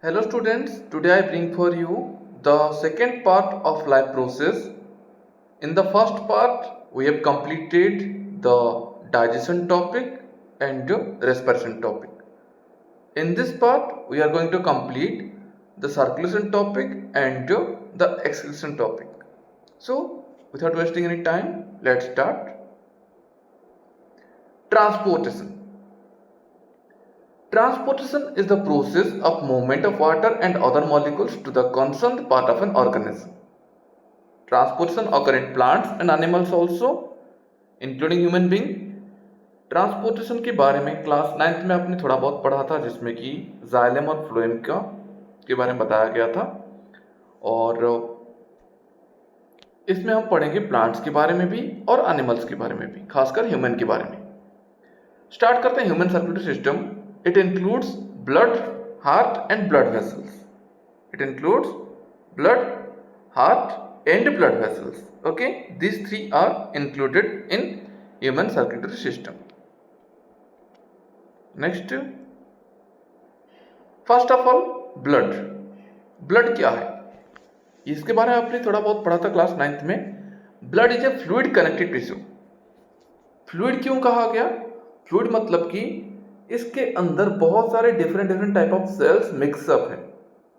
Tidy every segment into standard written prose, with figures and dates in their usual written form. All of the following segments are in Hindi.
Hello students, today I bring for you the second part of life process. In the first part, we have completed the digestion topic and respiration topic. In this part, we are going to complete the circulation topic and the excretion topic. So, without wasting any time, let's start. Transportation. Transportation is the process of movement of water and other molecules to the concerned part of an organism. Transportation occur in plants and animals also, including human being. Transportation के बारे में क्लास 9th में आपने थोड़ा बहुत पढ़ा था, जिसमें कि जाइलम और फ्लोएम के बारे में बताया गया था, और इसमें हम पढ़ेंगे प्लांट्स के बारे में भी और एनिमल्स के बारे में भी, खासकर ह्यूमन के बारे में। स्टार्ट करते हैं human circulatory system. It includes blood, heart and blood vessels. It includes blood, heart and blood vessels. Okay, these three are included in human circulatory system. Next, first of all, blood. Blood क्या है? इसके बारे में आपने थोड़ा बहुत पढ़ा था क्लास 9th में। Blood is a fluid connective tissue. Fluid क्यों कहा गया? Fluid मतलब कि इसके अंदर बहुत सारे different type of cells mixup है,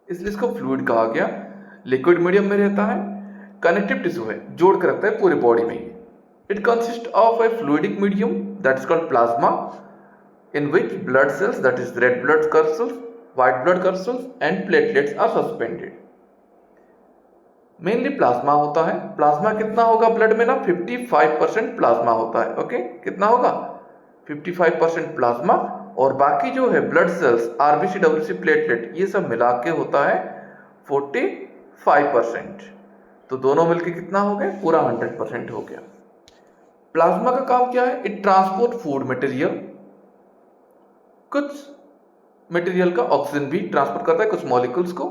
इसलिए इसको फ्लूइड कहा गया। लिक्विड मीडियम में रहता है, कनेक्टिव टिश्यू है, जोड़ कर रखता है पूरी बॉडी में। It consist of a fluidic medium that is called plasma, in which blood cells that is red blood corpuscles, white blood corpuscles and platelets are suspended. Mainly plasma होता है। प्लाज्मा कितना होगा ब्लड में ना? 55% प्लाज्मा होता है। ओके, कितना होगा? 55% प्लाज्मा, और बाकी जो है blood cells, RBC, WC, platelet, ये सब मिला के होता है 45%। तो दोनों मिलके कितना हो गया? पूरा 100% हो गया। प्लाज्मा का काम क्या है? इट ट्रांसपोर्ट फूड मटेरियल, कुछ मटेरियल का ऑक्सीजन भी ट्रांसपोर्ट करता है, कुछ मॉलिक्यूल्स को,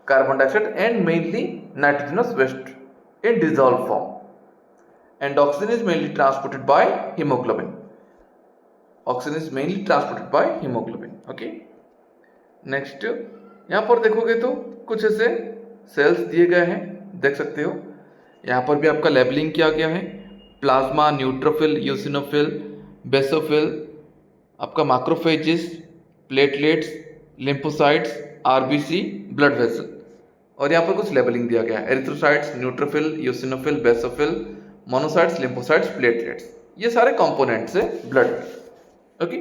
carbon dioxide and mainly nitrogenous waste in dissolve form, and oxygen is mainly transported by haemoglobin. Oxygen is mainly transported by haemoglobin. Okay, next यहां पर देखोगे तो कुछ ऐसे सेल्स दिए गए हैं, देख सकते हो। यहां पर भी आपका लेबलिंग किया गया है। प्लाज्मा, न्यूट्रोफिल, यूसिनोफिल, बेसोफिल, आपका macrophages, platelets, lymphocytes, RBC, blood vessel, और यहां पर कुछ लेबलिंग दिया गया है। Erythrocytes, neutrophil, eosinophil, basophil, monocytes, lymphocytes, platelets, ये सारे कंपोनेंट्स है ब्लड। ओके,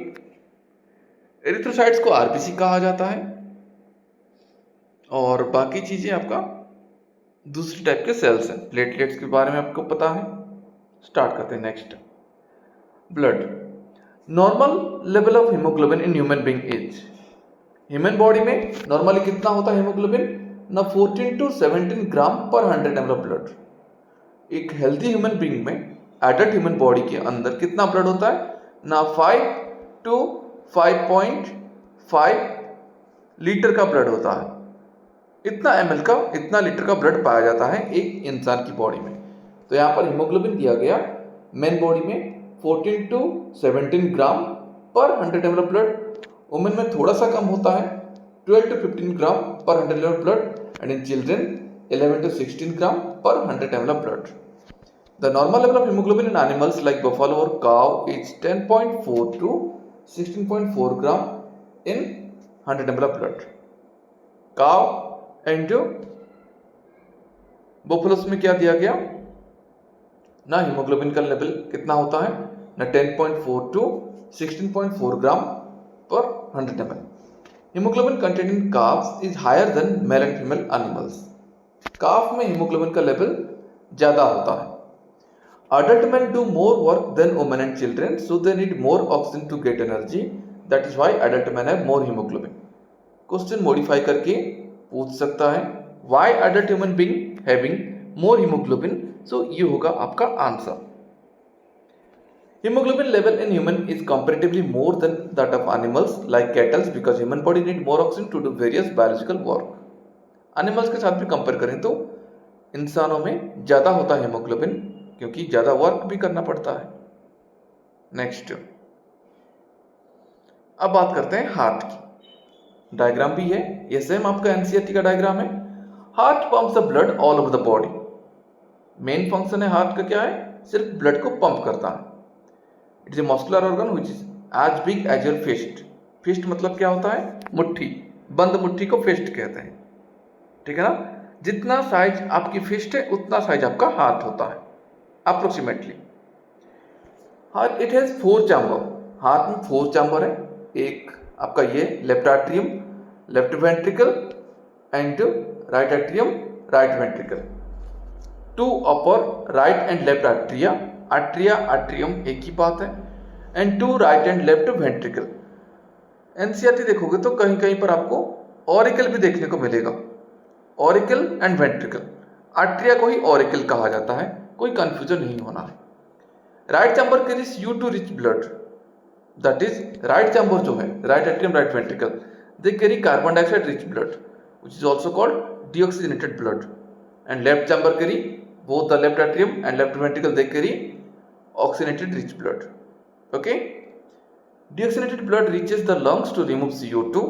एरिथ्रोसाइट्स को आरबीसी कहा जाता है, और बाकी चीजें आपका दूसरी टाइप के सेल्स हैं। प्लेटलेट्स के बारे में आपको पता है। स्टार्ट करते हैं next. Blood. Normal level of haemoglobin in human being is, human body में नॉर्मली कितना होता है हीमोग्लोबिन? ना 14 to 17 ग्राम पर 100 ml ऑफ ब्लड। एक हेल्थी ह्यूमन बीइंग में, एडल्ट ह्यूमन बॉडी के अंदर कितना ब्लड होता है? ना 5 to 5.5 लीटर का ब्लड होता है। इतना ml का, इतना लीटर का ब्लड पाया जाता है एक इंसान की बॉडी में। तो यहाँ पर हीमोग्लोबिन दिया गया मेन बॉडी में 14 to 17 ग्राम पर 100 ml ब्लड। वुमेन में थोड़ा सा कम होता है, 12 to 15 ग्राम पर 100 ml blood, and in children 11 to 16 ग्राम पर 100 ml blood. The normal level of hemoglobin in animals like buffalo or cow is 10.4 to 16.4 gram in 100 ml of blood. Cow and buffaloes में क्या दिया गया ना? हीमोग्लोबिन का लेवल कितना होता है ना? 10.4 to 16.4 ग्राम पर 100 ml. Hemoglobin contained in calves is higher than male and female animals. काफ में हीमोग्लोबिन का लेवल ज्यादा होता है। Adult men do more work than women and children, so they need more oxygen to get energy. That is why adult men have more hemoglobin. Question modify करके पूछ सकता है, why adult human being having more hemoglobin? So ये होगा आपका answer. Hemoglobin level in human is comparatively more than that of animals like cattle, because human body need more oxygen to do various biological work. Animals के साथ भी कंपेयर करें तो इंसानों में ज्यादा होता है हेमोग्लोबिन, क्योंकि ज्यादा वर्क भी करना पड़ता है। नेक्स्ट, अब बात करते हैं हार्ट की। डायग्राम भी है, ये सेम आपका एनसीईआरटी का डायग्राम है। Heart pumps the blood all over the body. Main function है हार्ट का क्या है, सिर्फ ब्लड को पंप करता है। It is a muscular organ which is as big as your fist. Fist मतलब क्या होता है, मुट्ठी, बंद मुट्ठी को फिस्ट कहते हैं, ठीक है ना। जितना साइज आपकी फिस्ट है उतना साइज आपका हार्ट होता है approximately. Heart it has 4 chamber. Heart में 4 चैम्बर है। एक आपका ये left atrium, left ventricle and right atrium, right ventricle. 2 upper right and left atria, atria atrium एक ही बात है, and 2 right and left ventricle. NCERT देखोगे तो कहीं कहीं पर आपको ऑरिकल भी देखने को मिलेगा, ऑरिकल एंड वेंट्रिकल। आर्ट्रिया को ही ऑरिकल कहा जाता है, कोई कंफ्यूजन नहीं होना है। Right chamber carries U2 rich blood, that is right chamber जो है, right atrium right ventricle, they carry carbon dioxide rich blood which is also called deoxygenated blood, and left chamber carry both the left atrium and left ventricle they carry oxygenated rich blood. Okay, deoxygenated blood reaches the lungs to remove CO2.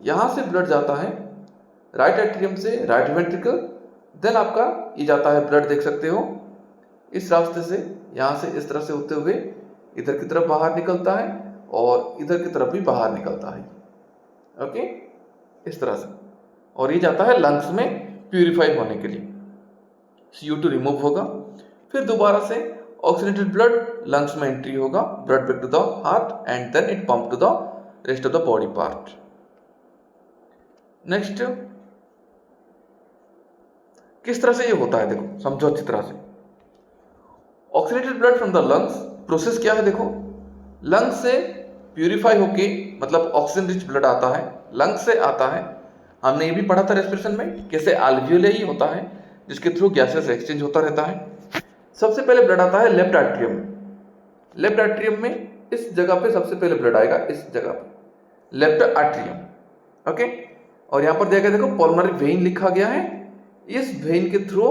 यहां से ब्लड जाता है राइट एट्रियम से राइट वेंट्रिकल, देन आपका ये जाता है ब्लड देख सकते हो इस रास्ते से, यहां से इस तरह से होते हुए इधर की तरफ बाहर निकलता है और इधर की तरफ भी बाहर निकलता है। ओके, इस तरह से, और ये जाता है लंग्स में प्यूरिफाई होने के लिए, CO2 रिमूव होगा, फिर दोबारा से ऑक्सीजनेटेड ब्लड लंग्स में एंट्री होगा, blood back to the heart and then it pump to the rest of the body part. Next, किस तरह से ये होता है देखो, समझो अच्छी तरह से। Oxygenated blood from the lungs, process क्या है देखो, लंग्स से प्यूरिफाई होके, मतलब ऑक्सीजन रिच ब्लड आता है, लंग्स से आता है। हमने ये भी पढ़ा था रेस्पिरेशन में, कैसे अल्वियोलाई होता है जिसके थ्रू गैसेस एक्सचेंज होता रहता है। सबसे पहले ब्लड आता है लेफ्ट आर्ट्रियम में, लेफ्ट आर्ट्रियम में इस जगह पे सबसे पहले ब्लड आएगा, इस जगह पे लेफ्ट आर्ट्रियम। ओके, और यहां पर देखा देखो पल्मोनरी वेन लिखा गया है, इस वेन के थ्रू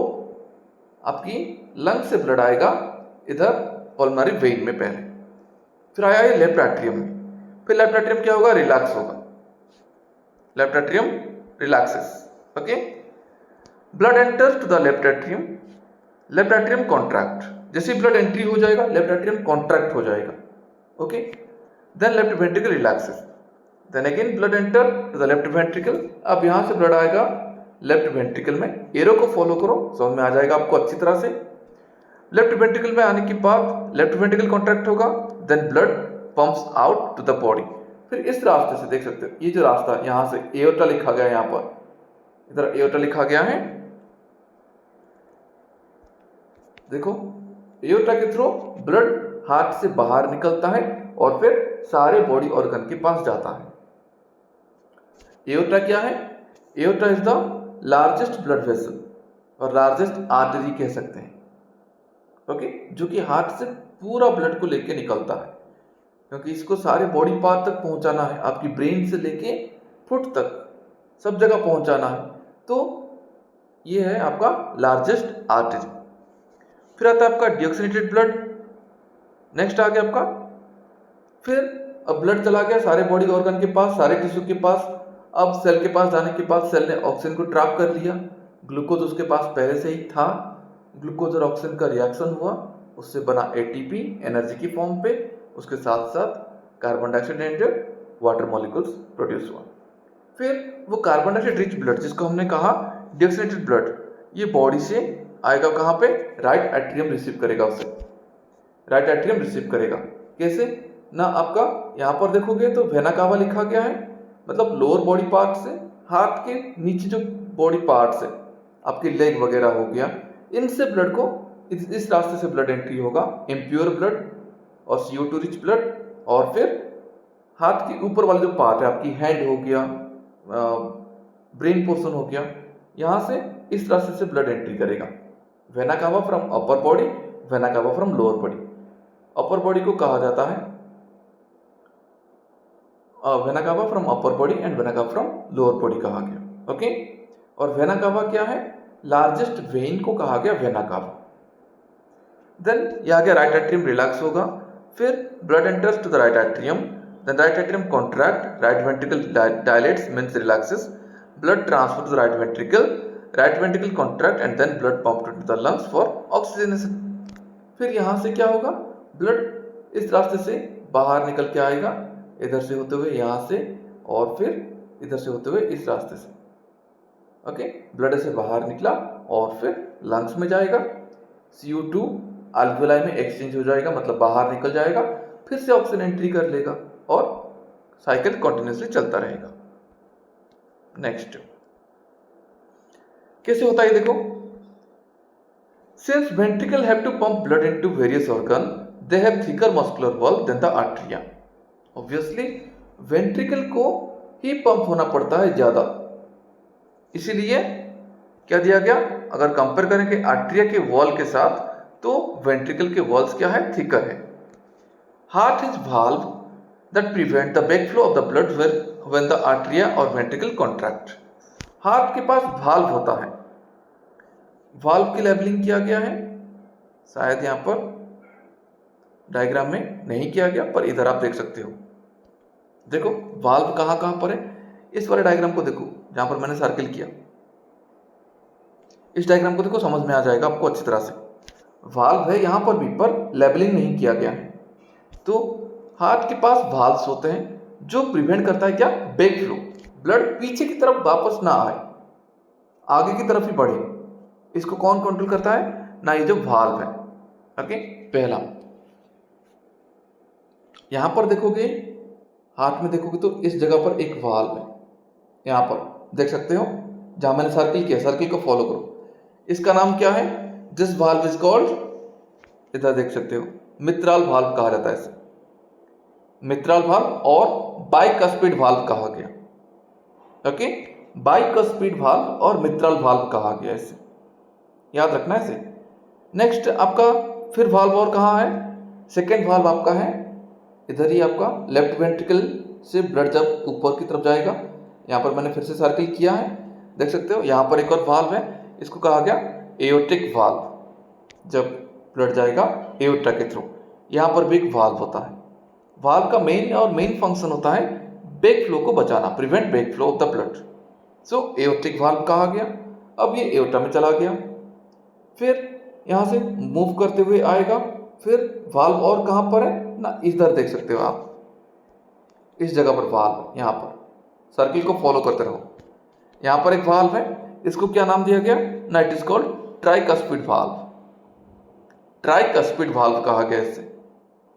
आपकी लंग से ब्लड आएगा इधर पल्मोनरी वेन में पहले, फिर आया ये लेफ्ट आर्ट्रियम में, फिर लेफ्ट आर्ट्रियम क्या होगा, रिलैक्स होगा, left atrium relaxes. Okay, blood enters to the left atrium, left atrium contract, जैसे ब्लड एंट्री हो जाएगा लेफ्ट एट्रियम कॉन्ट्रैक्ट हो जाएगा। Okay, then left ventricle relaxes, then again blood enter to the left ventricle. अब यहां से ब्लड आएगा लेफ्ट वेंट्रिकल में, एरो को फॉलो करो समझ में आ जाएगा आपको अच्छी तरह से। लेफ्ट वेंट्रिकल में आने के बाद लेफ्ट वेंट्रिकल कॉन्ट्रैक्ट होगा, then blood pumps out to the body. फिर इस रास्ते से देख सकते हो, ये जो रास्ता यहां से एओर्टा लिखा गया है, यहां पर इधर एओर्टा लिखा गया है, देखो एओर्टा के थ्रू ब्लड हार्ट से बाहर निकलता है और फिर सारे बॉडी ऑर्गन के पास जाता है। एओर्टा क्या है, aorta is the largest blood vessel और लार्जेस्ट आर्टरी कह सकते हैं। ओके, जो कि हार्ट से पूरा ब्लड को लेके निकलता है, क्योंकि इसको सारे बॉडी पार्ट तक पहुंचाना है, आपकी ब्रेन से लेके फुट तक सब जगह पहुंचाना है, तो ये है आपका लार्जेस्ट आर्टरी। फिर आता है आपका डीऑक्सीनेटेड ब्लड, नेक्स्ट आ गया आपका, फिर अब ब्लड चला गया सारे बॉडी ऑर्गन के पास, सारे टिश्यू के पास। अब सेल के पास जाने के बाद सेल ने ऑक्सीजन को ट्रैप कर लिया, ग्लूकोज उसके पास पहले से ही था, ग्लूकोज और ऑक्सीजन का रिएक्शन हुआ, उससे बना एटीपी एनर्जी की फॉर्म पे, उसके साथ साथ carbon dioxide and water molecules produce हुआ। फिर वो कार्बन डाइऑक्साइड रिच ब्लड जिसको हमने कहा डीऑक्सीनेटेड ब्लड, ये बॉडी से आएगा कहाँ पे, राइट एट्रियम रिसीव करेगा उसे, राइट एट्रियम रिसीव करेगा। कैसे ना, आपका यहाँ पर देखोगे तो वेना कावा लिखा गया है, मतलब लोअर बॉडी पार्ट से हार्ट के नीचे जो बॉडी पार्ट्स है, आपके लेग वगैरह हो गया, इनसे ब्लड को इस रास्ते से ब्लड एंट्री होगा, इम्प्योर ब्लड और CO2 रिच ब्लड, और फिर हार्ट के ऊपर वाला जो पार्ट है, आपकी हैंड हो गया, ब्रेन पोर्शन हो गया, यहां से इस रास्ते से ब्लड एंट्री करेगा। Vena cava from upper body, vena cava from lower body. Upper body को कहा जाता है vena cava from upper body and vena cava from lower body कहा गया। ओके, और वेना कावा क्या है, लार्जेस्ट वेन को कहा गया वेना कावा। देन ये आ गया राइट एट्रियम रिलैक्स होगा, फिर blood enters to the right atrium, then right atrium contract, right ventricle dilates means relaxes, blood transfer to the right ventricle contract and then blood pumped into the lungs for oxygenation. फिर यहाँ से क्या होगा, ब्लड इस रास्ते से बाहर निकल के आएगा, इधर से होते हुए यहाँ से और फिर इधर से होते हुए इस रास्ते से. ओके, ब्लड से बाहर निकला और फिर लंग्स में जाएगा, CO2 अल्वेलाई में एक्सचेंज हो जाएगा, मतलब बाहर निकल जाएगा, फिर से ऑक्सीजन एंट्री कर लेगा और साइकिल कंटिन्यूसली चलता रहेगा. नेक्स्ट कैसे होता है देखो. Since ventricle have to pump blood into various organ, they have thicker muscular wall than the arteria. Obviously, ventricle को ही पंप होना पड़ता है ज्यादा, इसीलिए क्या दिया गया, अगर कंपेयर करें कि आर्टेरिया के वॉल के साथ तो वेंट्रिकल के वॉल्स क्या है, थिकर है. Heart is valve that prevent the back flow of the blood when the arteria और वेंट्रिकल कॉन्ट्रैक्ट. हार्ट के पास वाल्व होता है. वाल्व की लेबलिंग किया गया है, शायद यहां पर डायग्राम में नहीं किया गया, पर इधर आप देख सकते हो. देखो वाल्व कहां पर है, इस वाले डायग्राम को देखो जहां पर मैंने सर्कल किया. इस डायग्राम को देखो, समझ में आ जाएगा आपको अच्छी तरह से. वाल्व है यहां पर भी, पर लेबलिंग नहीं किया गया है. तो हार्ट के पास वाल्व्स होते हैं जो प्रिवेंट करता है क्या, बैक फ्लो, ब्लड पीछे की तरफ वापस ना आए, आगे की तरफ ही बढ़े. इसको कौन कंट्रोल करता है ना, ये जो वाल्व है. ओके, पहला यहां पर देखोगे, हार्ट में देखोगे तो इस जगह पर एक वाल्व है, यहां पर देख सकते हो जहां मैंने सर्किल किया, सर्किल को फॉलो करो. इसका नाम क्या है, दिस वाल्व इज कॉल्ड, इधर देख सकते हो मित्राल वाल्व कहा जाता है इसे. मित्राल वाल्व और बाइकस्पिड वाल्व कहा गया. ओके, बाइकस्पिड वाल्व और मित्राल वाल्व कहा गया, इसे याद रखना है इसे. नेक्स्ट आपका फिर वाल्व और कहाँ है, सेकेंड वाल्व आपका है इधर ही, आपका लेफ्ट वेंट्रिकल से ब्लड जब ऊपर की तरफ जाएगा, यहाँ पर मैंने फिर से सर्किल किया है, देख सकते हो. यहाँ पर एक और वाल्व है, इसको कहा गया एओर्टिक वाल्व. जब ब्लड जाएगा एओर्टा के थ्रू, यहाँ पर भी एक वाल्व होता है. वाल्व का मेन फंक्शन होता है बैक फ्लो को बचाना, prevent back flow of the blood. So aortic valve कहा गया. अब ये एओर्टा में चला गया, फिर यहाँ से मूव करते हुए आएगा. फिर वाल्व और कहाँ पर है ना, इधर देख सकते हो आप, इस जगह पर वाल्व, यहाँ पर सर्किल को फॉलो करते रहो. यहाँ पर एक वाल्व है, इसको क्या नाम दिया गया ना, it is called tricuspid valve. Tricuspid valve कहा गया इसे.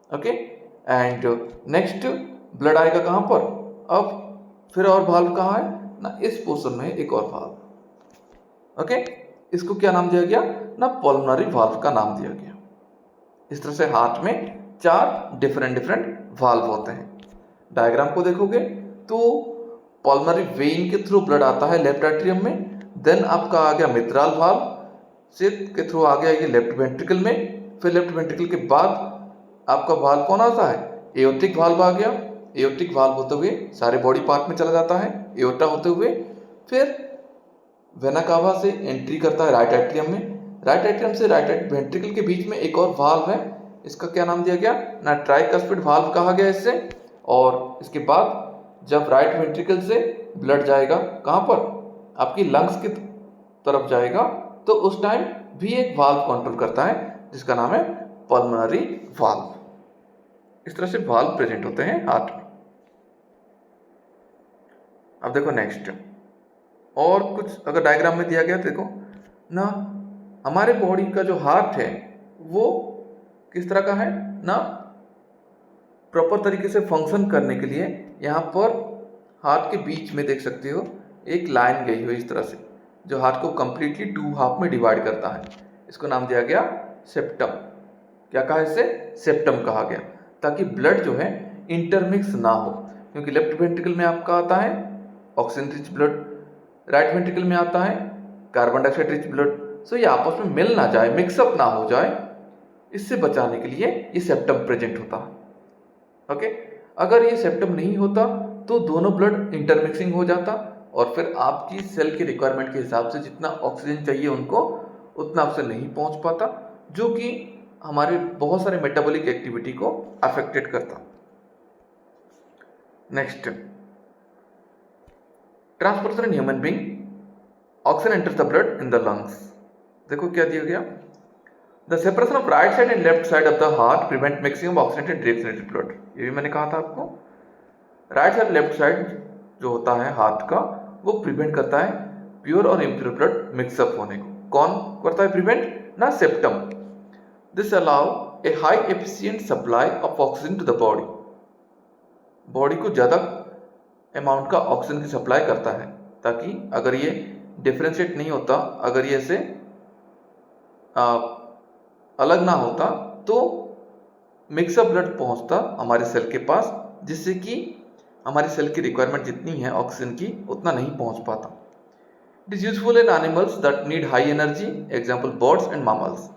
ओके, एंड नेक्स्ट ब्लड आएगा कहाँ पर, अब फिर और वाल्व कहाँ है ना, इस पोर्शन में एक और वाल्व. ओके, इसको क्या नाम दिया गया ना, पल्मोनरी वाल्व का नाम दिया गया. इस तरह से हार्ट में 4 डिफरेंट वाल्व होते हैं. डायग्राम को देखोगे तो पल्मोनरी वेन के थ्रू ब्लड आता है लेफ्ट एट्रियम में, देन आपका आ गया मित्राल वाल्व से के थ्रू आ गया ये लेफ्ट वेंट्रिकल में, फिर लेफ्ट वेंट्रिकल के बाद आपका वाल्व कौन आता है, एओर्टिक वाल्व आ गया. एओर्टिक वाल्व होते हुए सारे बॉडी पार्ट में चला जाता है, एओर्टा होते हुए फिर वेना कावा से एंट्री करता है राइट एट्रियम में. राइट एट्रियम से राइट वेंट्रिकल के बीच में एक और वाल्व है, इसका क्या नाम दिया गया ना, ट्राइकस्पिड वाल्व कहा गया इससे. और इसके बाद जब राइट वेंट्रिकल से ब्लड जाएगा कहाँ पर, आपकी लंग्स की तरफ जाएगा, तो उस टाइम भी एक वाल्व कंट्रोल करता है जिसका नाम है पल्मोनरी वाल्व. इस तरह से वाल्व प्रेजेंट होते हैं हार्ट में. अब देखो नेक्स्ट और कुछ अगर डायग्राम में दिया गया तो देखो ना, हमारे बॉडी का जो हार्ट है वो किस तरह का है ना, प्रॉपर तरीके से फंक्शन करने के लिए यहाँ पर हार्ट के बीच में देख सकते हो एक लाइन गई हुई इस तरह से, जो हार्ट को कंप्लीटली 2 हाफ में डिवाइड करता है. इसको नाम दिया गया सेप्टम. क्या कहा इससे, सेप्टम कहा गया, ताकि ब्लड जो है इंटरमिक्स ना हो. क्योंकि लेफ्ट वेंट्रिकल में आपका आता है oxygen rich blood, right ventricle में आता है कार्बन डाइऑक्साइड रिच ब्लड. सो ये आपस में मिल ना जाए, मिक्सअप ना हो जाए, इससे बचाने के लिए ये सेप्टम प्रेजेंट होता है. ओके, अगर ये सेप्टम नहीं होता तो दोनों ब्लड इंटरमिक्सिंग हो जाता और फिर आपकी सेल की रिक्वायरमेंट के हिसाब से जितना ऑक्सीजन चाहिए उनको उतना आपसे नहीं पहुंच पाता, जो कि हमारे बहुत सारे मेटाबॉलिक एक्टिविटी को अफेक्टेड करता. Next, transportation in human being, oxygen enters the blood in the lungs. देखो क्या दिया गया, the separation of right side and left side of the heart prevent mixing of oxygen and deoxygenated blood. ये भी मैंने कहा था आपको, राइट साइड लेफ्ट साइड जो होता है हार्ट का, वो प्रिवेंट करता है प्योर और इम्प्योर ब्लड मिक्सअप होने को। कौन करता है प्रिवेंट? ना septum. This allow a high efficient supply of oxygen to the body. Body को ज़्यादा अमाउंट का ऑक्सीजन की सप्लाई करता है, ताकि अगर ये डिफ्रेंशिएट नहीं होता, अगर ये ऐसे अलग ना होता, तो मिक्सअप ब्लड पहुंचता हमारे सेल के पास, जिससे कि हमारी सेल की रिक्वायरमेंट जितनी है ऑक्सीजन की उतना नहीं पहुंच पाता। It is useful in animals that need high energy, example birds and mammals.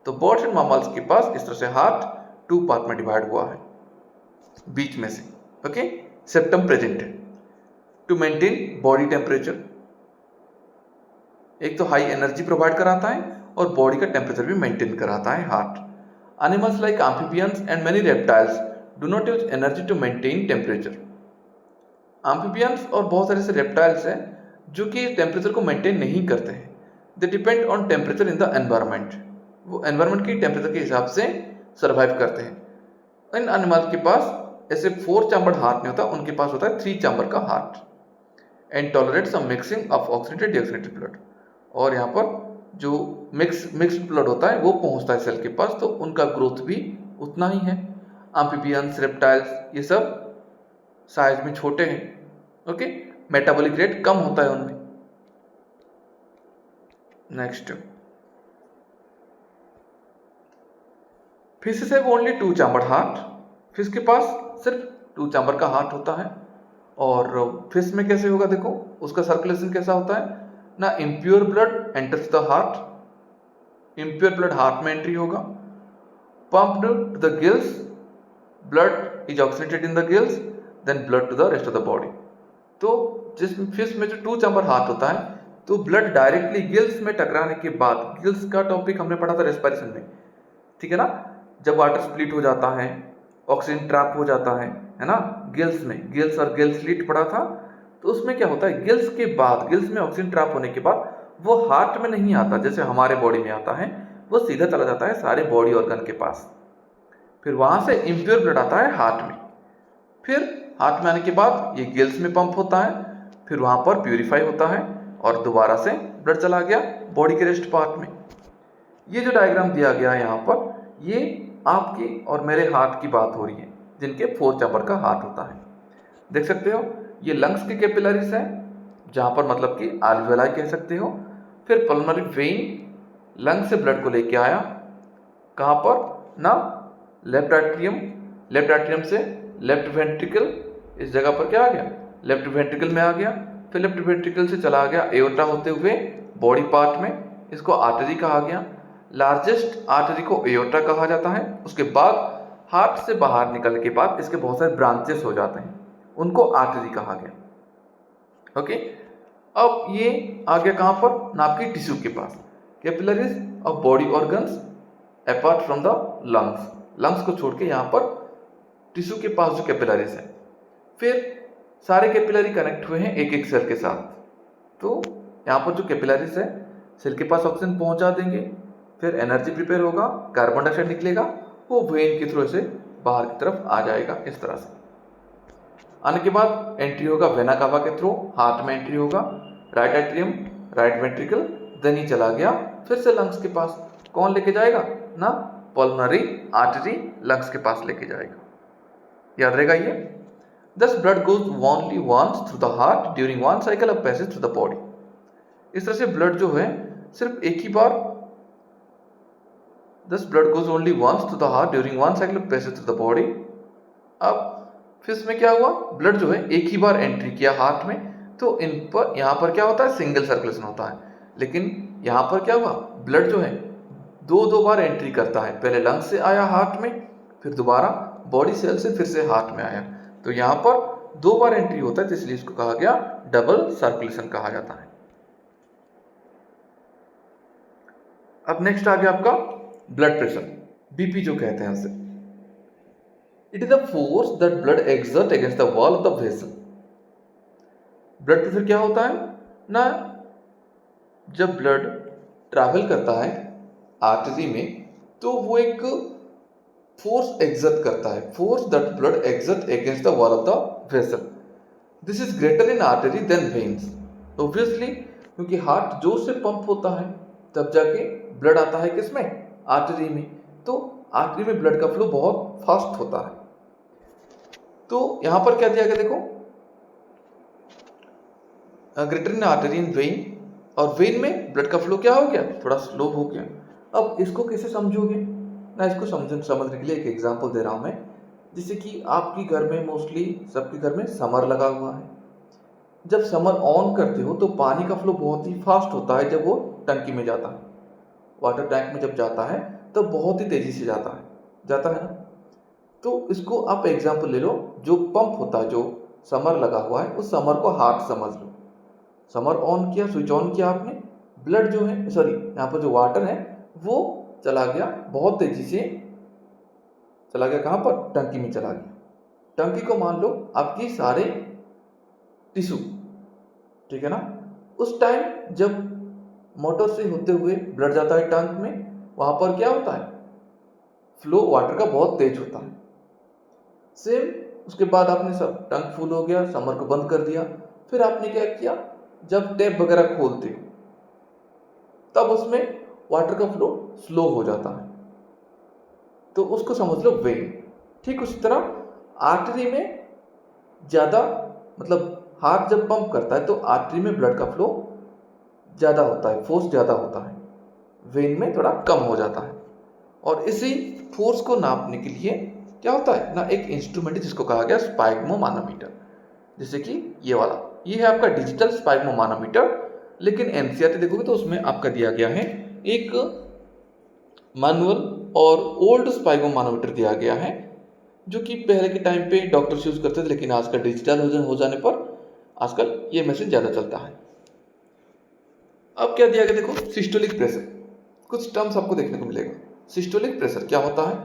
तो बर्ड्स एंड मामल्स के पास इस तरह से हार्ट 2 पार्ट में डिवाइड हुआ है बीच में से। ओके, सेप्टम प्रेजेंट है टू मेंटेन बॉडी टेम्परेचर। एक तो हाई एनर्जी प्रोवाइड कराता है और बॉडी का टेम्परेचर भी मेंटेन कराता है heart. Animals like amphibians and many reptiles do not use energy to maintain temperature. Amphibians और बहुत सारे ऐसे रेप्टाइल्स हैं जो कि टेम्परेचर को मेंटेन नहीं करते हैं। They depend on temperature in the environment. वो एनवायरनमेंट की टेम्परेचर के हिसाब से सर्वाइव करते हैं। इन एनिमल्स के पास ऐसे 4 चैम्बर्ड हार्ट नहीं होता, उनके पास होता है 3 चैम्बर का heart and tolerate some mixing of oxygenated deoxygenated blood. और यहाँ पर जो मिक्स्ड ब्लड होता है वो पहुंचता है सेल के पास, तो उनका ग्रोथ भी उतना ही है। एम्फीबियंस, रेप्टाइल्स, ये सब साइज में छोटे हैं। ओके, मेटाबॉलिक रेट कम होता है उनमें। Next, fishes have only 2 chambered heart. Fish के पास सिर्फ 2 चैम्बर का हार्ट होता है। और फिश में कैसे होगा, देखो उसका सर्कुलेशन कैसा होता है ना, impure blood enters the heart, impure blood heart में एंट्री होगा, pumped to the gills, blood is oxygenated in the gills, then blood to the rest of the body। तो जिस फिश में जो 2 चैम्बर हार्ट होता है, तो ब्लड डायरेक्टली गिल्स में टकराने के बाद, गिल्स का टॉपिक हमने पढ़ा था रेस्पिरेशन में, ठीक है ना, जब वाटर स्प्लिट हो जाता है, ऑक्सीजन ट्रैप हो जाता है ना, गिल्स में, गिल्स और गिल स्लिट पढ़ा था। तो उसमें क्या होता है, गिल्स के बाद, गिल्स में ऑक्सीजन ट्रैप होने के बाद वो हार्ट में नहीं आता जैसे हमारे बॉडी में आता है, वो सीधा चला जाता है सारे बॉडी ऑर्गन के पास। फिर वहां से इम्प्योर ब्लड आता है हार्ट में, फिर हार्ट में आने के बाद ये गिल्स में पंप होता है, फिर वहां पर प्यूरिफाई होता है और दोबारा से ब्लड चला गया बॉडी के रेस्ट पार्ट में। ये जो डायग्राम दिया गया है यहाँ पर, ये आपके और मेरे हार्ट की बात हो रही है, जिनके 4 चैम्बर का हार्ट होता है। देख सकते हो, ये लंग्स के कैपिलरीज है, जहां पर मतलब कि alveoli कह सकते हो। फिर पल्मोनरी वेन लंग से ब्लड को लेके आया, कहां पर ना, लेफ्ट एट्रियम, लेफ्ट एट्रियम से लेफ्ट वेंट्रिकल, इस जगह पर क्या आ गया, लेफ्ट वेंट्रिकल में आ गया। फिर लेफ्ट वेंट्रिकल से चला गया एओर्टा होते हुए बॉडी पार्ट में, इसको आर्टरी कहा गया। लार्जेस्ट आर्टरी को एओर्टा कहा जाता है। उसके बाद हार्ट से बाहर निकलने के बाद इसके बहुत सारे ब्रांचेस हो जाते हैं, उनको आर्टरी कहा गया। ओके, अब ये आ गया कहां पर, ना आपकी टिश्यू के पास, capillaries of body organs apart from the lungs. Lungs को छोड़ के यहाँ पर टिश्यू के पास जो कैपिलरीज है, फिर सारे कैपिलरी कनेक्ट हुए हैं एक एक सेल के साथ। तो यहाँ पर जो कैपिलरीज है सेल के पास ऑक्सीजन पहुंचा देंगे, फिर एनर्जी प्रिपेयर होगा, कार्बन डाइऑक्साइड निकलेगा, वो वेन के थ्रू से बाहर की तरफ आ जाएगा। इस तरह से आने के बाद एंट्री होगा वेना कावा के थ्रू, हार्ट में एंट्री होगा, right atrium, right ventricle, then ही चला गया फिर से लंग्स के पास। कौन लेके जाएगा ना, पल्मोनरी आर्टरी लंग्स के पास लेके जाएगा, याद रहेगा ये। Thus blood goes only once through the heart during one cycle of passage through the body। इस तरह से ब्लड जो है सिर्फ एक ही बार, Thus blood goes only once through the heart during one cycle of passage through the body। अब फिर इसमें क्या हुआ, ब्लड जो है एक ही बार एंट्री किया हार्ट में, तो इन पर यहाँ पर क्या होता है, सिंगल सर्कुलेशन होता है। लेकिन यहाँ पर क्या हुआ, ब्लड जो है 2 बार एंट्री करता है, पहले लंग्स से आया हार्ट में, फिर दोबारा बॉडी सेल से फिर से हार्ट में आया। तो यहाँ पर 2 बार एंट्री होता है, तो इसलिए इसको कहा गया डबल सर्कुलेशन कहा जाता है। अब नेक्स्ट आ गया आपका ब्लड प्रेशर, बीपी जो कहते हैं उसे। It is the force that blood exert against the wall of the vessel. Blood pressure क्या होता है ना, जब ब्लड ट्रैवल करता है आर्टरी में तो वो एक फोर्स एक्सर्ट करता है, force that blood exert against the wall of the vessel. This is greater in artery than veins. Obviously क्योंकि हार्ट जोर से पंप होता है तब जाके ब्लड आता है किसमें, आर्टरी में, तो आर्टरी में ब्लड का फ्लो बहुत फास्ट होता है। तो यहां पर क्या दिया गया देखो, greater in artery in when, और वेन में ब्लड का फ्लो क्या हो गया, थोड़ा स्लो हो गया। अब इसको कैसे समझोगे ना, इसको समझने के लिए एक एग्जांपल दे रहा हूं मैं। जैसे कि आपकी घर में, मोस्टली सबके घर में समर लगा हुआ है। जब समर ऑन करते हो तो पानी का फ्लो बहुत ही फास्ट होता है जब वो टंकी में जाता है, वाटर टैंक में जब जाता है तो बहुत ही तेजी से जाता है ना। तो इसको आप एग्जांपल ले लो, जो पंप होता है, जो समर लगा हुआ है, उस समर को हार्ट समझ लो। समर ऑन किया, स्विच ऑन किया आपने, ब्लड जो है, सॉरी यहाँ पर जो वाटर है वो चला गया, बहुत तेजी से चला गया, कहाँ पर, टंकी में चला गया। टंकी को मान लो आपकी सारे टिश्यू, ठीक है ना। उस टाइम जब मोटर से होते हुए ब्लड जाता है टंक में, वहां पर क्या होता है, फ्लो वाटर का बहुत तेज होता है। सेम उसके बाद आपने सब टंक फुल हो गया, समर को बंद कर दिया, फिर आपने क्या किया, जब टैप वगैरह खोलते हो तब उसमें वाटर का फ्लो स्लो हो जाता है, तो उसको समझ लो वेन। ठीक उसी तरह आर्टरी में ज्यादा, मतलब हार्ट जब पंप करता है तो आर्टरी में ब्लड का फ्लो ज्यादा होता है, फोर्स ज्यादा होता है, वेन में थोड़ा कम हो जाता है। और इसी फोर्स को नापने के लिए क्या होता है ना, एक इंस्ट्रूमेंट है जिसको कहा गया स्पाइग्मोमानोमीटर। जैसे कि ये वाला, ये है आपका डिजिटल स्पाइग्मोमानोमीटर। लेकिन एनसीईआरटी देखोगे तो उसमें आपका दिया गया है एक मैनुअल और ओल्ड स्पाइग्मोमानोमीटर दिया गया है, जो कि पहले के टाइम पे डॉक्टर्स यूज करते थे, लेकिन आजकल डिजिटल हो जाने पर आजकल ये मशीन ज्यादा चलता है। अब क्या दिया गया देखो, सिस्टोलिक प्रेशर, कुछ टर्म्स आपको देखने को मिलेगा। सिस्टोलिक प्रेशर क्या होता है,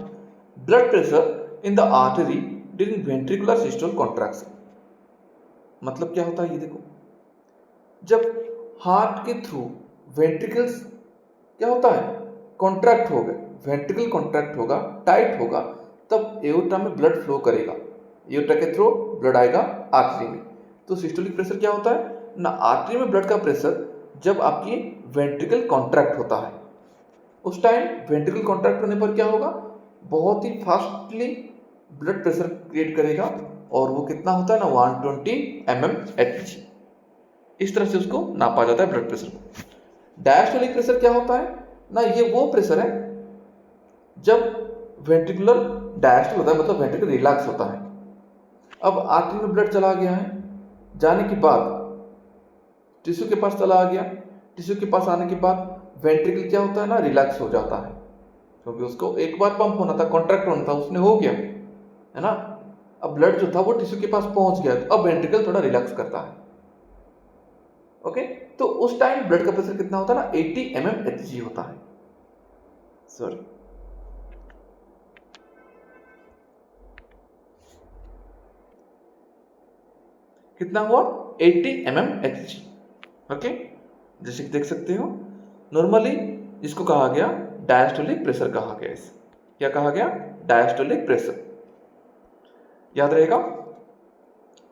blood pressure in the artery during ventricular systole contraction. मतलब क्या होता है ये देखो, जब हार्ट के थ्रू वेंट्रिकल्स क्या होता है, कॉन्ट्रैक्ट हो गए, वेंट्रिकल कॉन्ट्रैक्ट होगा, टाइट होगा, तब एओर्टा में ब्लड फ्लो करेगा, एओर्टा के थ्रू ब्लड आएगा आर्टरी में। तो सिस्टोलिक प्रेशर क्या होता है ना, आर्टरी में ब्लड का प्रेशर जब आपकी वेंट्रिकल कॉन्ट्रैक्ट होता है, उस टाइम वेंट्रिकल कॉन्ट्रैक्ट होने पर क्या होगा, बहुत ही फास्टली ब्लड प्रेशर क्रिएट करेगा, और वो कितना होता है ना, 120 mmHg। इस तरह से उसको नापा जाता है ब्लड प्रेशर को। डायस्टोलिक प्रेशर क्या होता है ना, ये वो प्रेशर है जब वेंट्रिकुलर डायस्टोल होता है, मतलब वेंट्रिकल रिलैक्स होता है। अब आर्टरी में ब्लड चला गया है, जाने के बाद टिश्यू के पास चला आ गया, टिश्यू के पास आने के बाद वेंट्रिकल क्या होता है ना, रिलैक्स हो जाता है, क्योंकि उसको एक बार पंप होना था, कॉन्ट्रैक्ट होना था, उसने हो गया है ना। अब ब्लड जो था वो टिश्यू के पास पहुंच गया, तो अब वेंट्रिकल थोड़ा रिलैक्स करता है। ओके, तो उस टाइम ब्लड का प्रेशर कितना होता है ना, 80 mmHg होता है। सॉरी, कितना हुआ, 80 mmHg। ओके, जैसे कि देख सकते हो, नॉर्मली इसको कहा गया डायस्टोलिक प्रेशर कहा गया। इसे क्या कहा गया, डायस्टोलिक प्रेशर। याद रहेगा,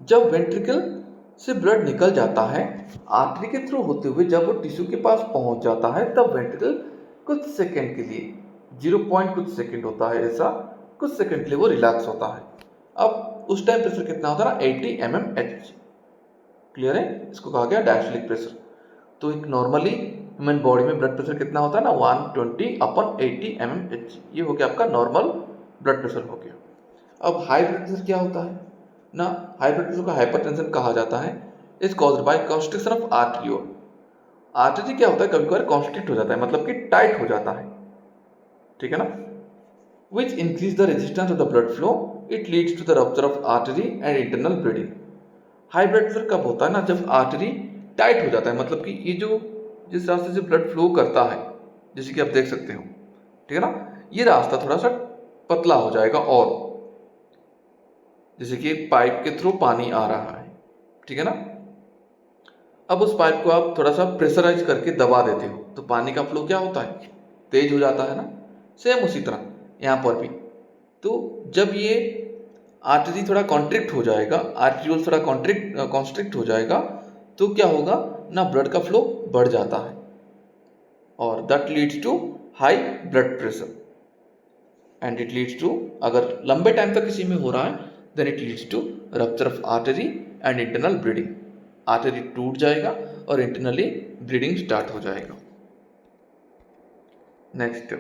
जब वेंट्रिकल से ब्लड निकल जाता है आर्टरी के थ्रू होते हुए, जब वो टिश्यू के पास पहुंच जाता है, तब वेंट्रिकल कुछ सेकंड के लिए, 0. कुछ सेकंड होता है ऐसा, कुछ सेकंड के लिए वो रिलैक्स होता है। अब उस टाइम प्रेशर कितना होता है ना, 80 mmHg। क्लियर है, इसको कहा गया डायस्टोलिक प्रेशर। तो एक नॉर्मली ह्यूमन बॉडी में ब्लड प्रेशर कितना होता है ना, 120/80 mmHg। ये हो गया आपका नॉर्मल ब्लड प्रेशर हो गया। अब हाई ब्लड प्रेशर क्या होता है ना, हाई ब्लड प्रेशर को हाइपरटेंशन कहा जाता है। Is caused by constriction of आर्टरियोल। Artery क्या होता है, कभी कभार कॉन्स्ट्रिक्ट हो जाता है, मतलब कि टाइट हो जाता है, ठीक है ना। Which increase the resistance of the blood flow, it leads to the rupture of artery and internal bleeding. High blood pressure कब होता है ना, जब आर्टरी टाइट हो जाता है, मतलब कि ये जो जिस रास्ते से ब्लड फ्लो करता है, जैसे कि आप देख सकते हो, ठीक है ना, ये रास्ता थोड़ा सा पतला हो जाएगा, और जैसे कि एक पाइप के थ्रू पानी आ रहा है, ठीक है ना। अब उस पाइप को आप थोड़ा सा प्रेशराइज करके दबा देते हो तो पानी का फ्लो क्या होता है, तेज हो जाता है ना। सेम उसी तरह यहाँ पर भी, तो जब ये आर्टरी थोड़ा कॉन्ट्रिक्ट हो जाएगा, आर्ट्रियोल थोड़ा कॉन्स्ट्रिक्ट हो जाएगा, तो क्या होगा ना, ब्लड का फ्लो बढ़ जाता है और that leads to high blood pressure and it leads to, अगर लंबे टाइम तक किसी में हो रहा है, then it leads to rupture of artery and internal bleeding. Artery टूट जाएगा और इंटरनली ब्लीडिंग स्टार्ट हो जाएगा। नेक्स्ट,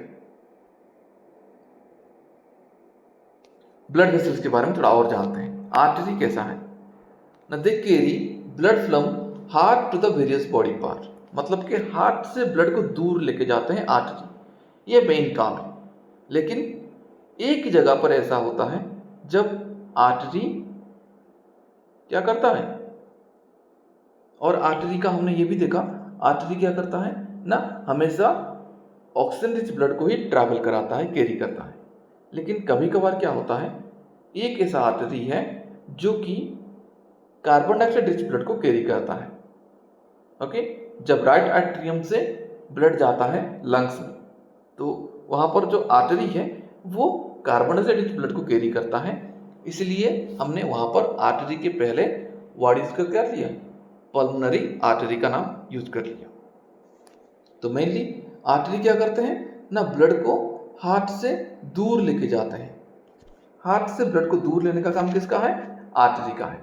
ब्लड वेसल्स के बारे में थोड़ा और जानते हैं। आर्टरी कैसा है ना, they carry blood from heart to the various body part, मतलब कि हार्ट से ब्लड को दूर लेके जाते हैं आर्टरी, ये मेन काम है। लेकिन एक जगह पर ऐसा होता है जब आर्टरी क्या करता है, और आर्टरी का हमने ये भी देखा, आर्टरी क्या करता है ना, हमेशा ऑक्सीजन रिच ब्लड को ही ट्रैवल कराता है, कैरी करता है। लेकिन कभी कभार क्या होता है, एक ऐसा आर्टरी है जो कि कार्बन डाइऑक्साइड रिच ब्लड को कैरी करता है। ओके, जब राइट एट्रियम से ब्लड जाता है लंग्स में, तो वहां पर जो आर्टरी है वो कार्बन डाइऑक्साइड रिच ब्लड को कैरी करता है, इसलिए हमने वहां पर आर्टरी के पहले वर्ड इसका क्या लिया, पल्मोनरी आर्टरी का नाम यूज कर लिया। तो मेनली आर्टरी क्या करते हैं ना, ब्लड को हार्ट से दूर लेके जाते हैं। हार्ट से ब्लड को दूर लेने का काम किसका है, आर्टरी का है।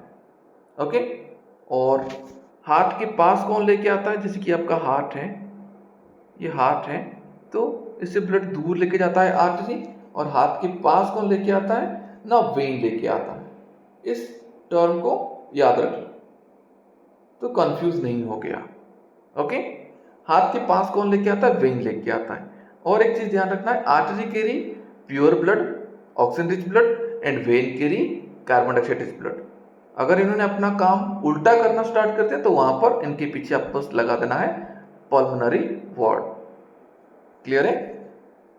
ओके, और हार्ट के पास कौन लेके आता है, जैसे कि आपका हार्ट है, ये हार्ट है, तो इससे ब्लड दूर लेके जाता है आर्टरी, और हार्ट के पास कौन लेके आता है ना, वेन लेके आता है। इस टर्म को याद रख लो तो कंफ्यूज नहीं हो गया। ओके, हार्ट के पास कौन लेके आता है, वेन लेके आता है। और एक चीज ध्यान रखना है, artery carry pure blood, oxygen rich blood, and when carry carbon dioxide rich blood. अगर इन्होंने अपना काम उल्टा करना स्टार्ट करते हैं तो वहां पर इनके पीछे आपको बस लगा देना है पल्मोनरी वर्ड। क्लियर है।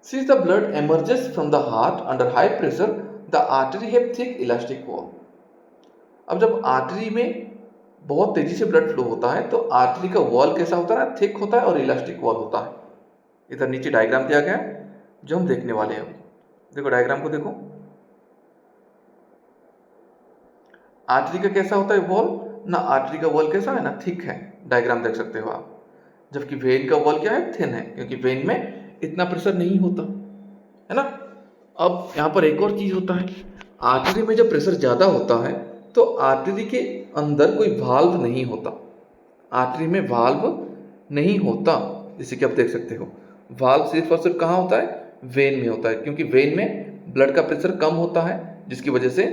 Since the blood emerges from the heart under high pressure, the artery have thick elastic wall. अब जब आर्टरी में बहुत तेजी से ब्लड फ्लो होता है तो आर्टरी का वॉल कैसा होता है, थिक होता है और इलास्टिक वॉल होता है। इधर नीचे डायग्राम दिया गया है जो हम देखने वाले हैं। देखो डायग्राम को देखो, आर्टरी का कैसा होता है वॉल ना, आर्टरी का वॉल कैसा है ना, थिक है, डायग्राम देख सकते हो आप। जबकि वेन का वॉल क्या है, थिन है, क्योंकि वेन में इतना प्रेशर नहीं होता है ना। अब यहाँ पर एक और चीज होता है, आर्टरी में जब प्रेशर ज्यादा होता है तो आर्टरी के अंदर कोई वाल्व नहीं होता, आर्टरी में वाल्व नहीं होता। जैसे कि आप देख सकते हो, वाल्व सिर्फ और सिर्फ कहाँ होता है, वेन में होता है, क्योंकि वेन में ब्लड का प्रेशर कम होता है, जिसकी वजह से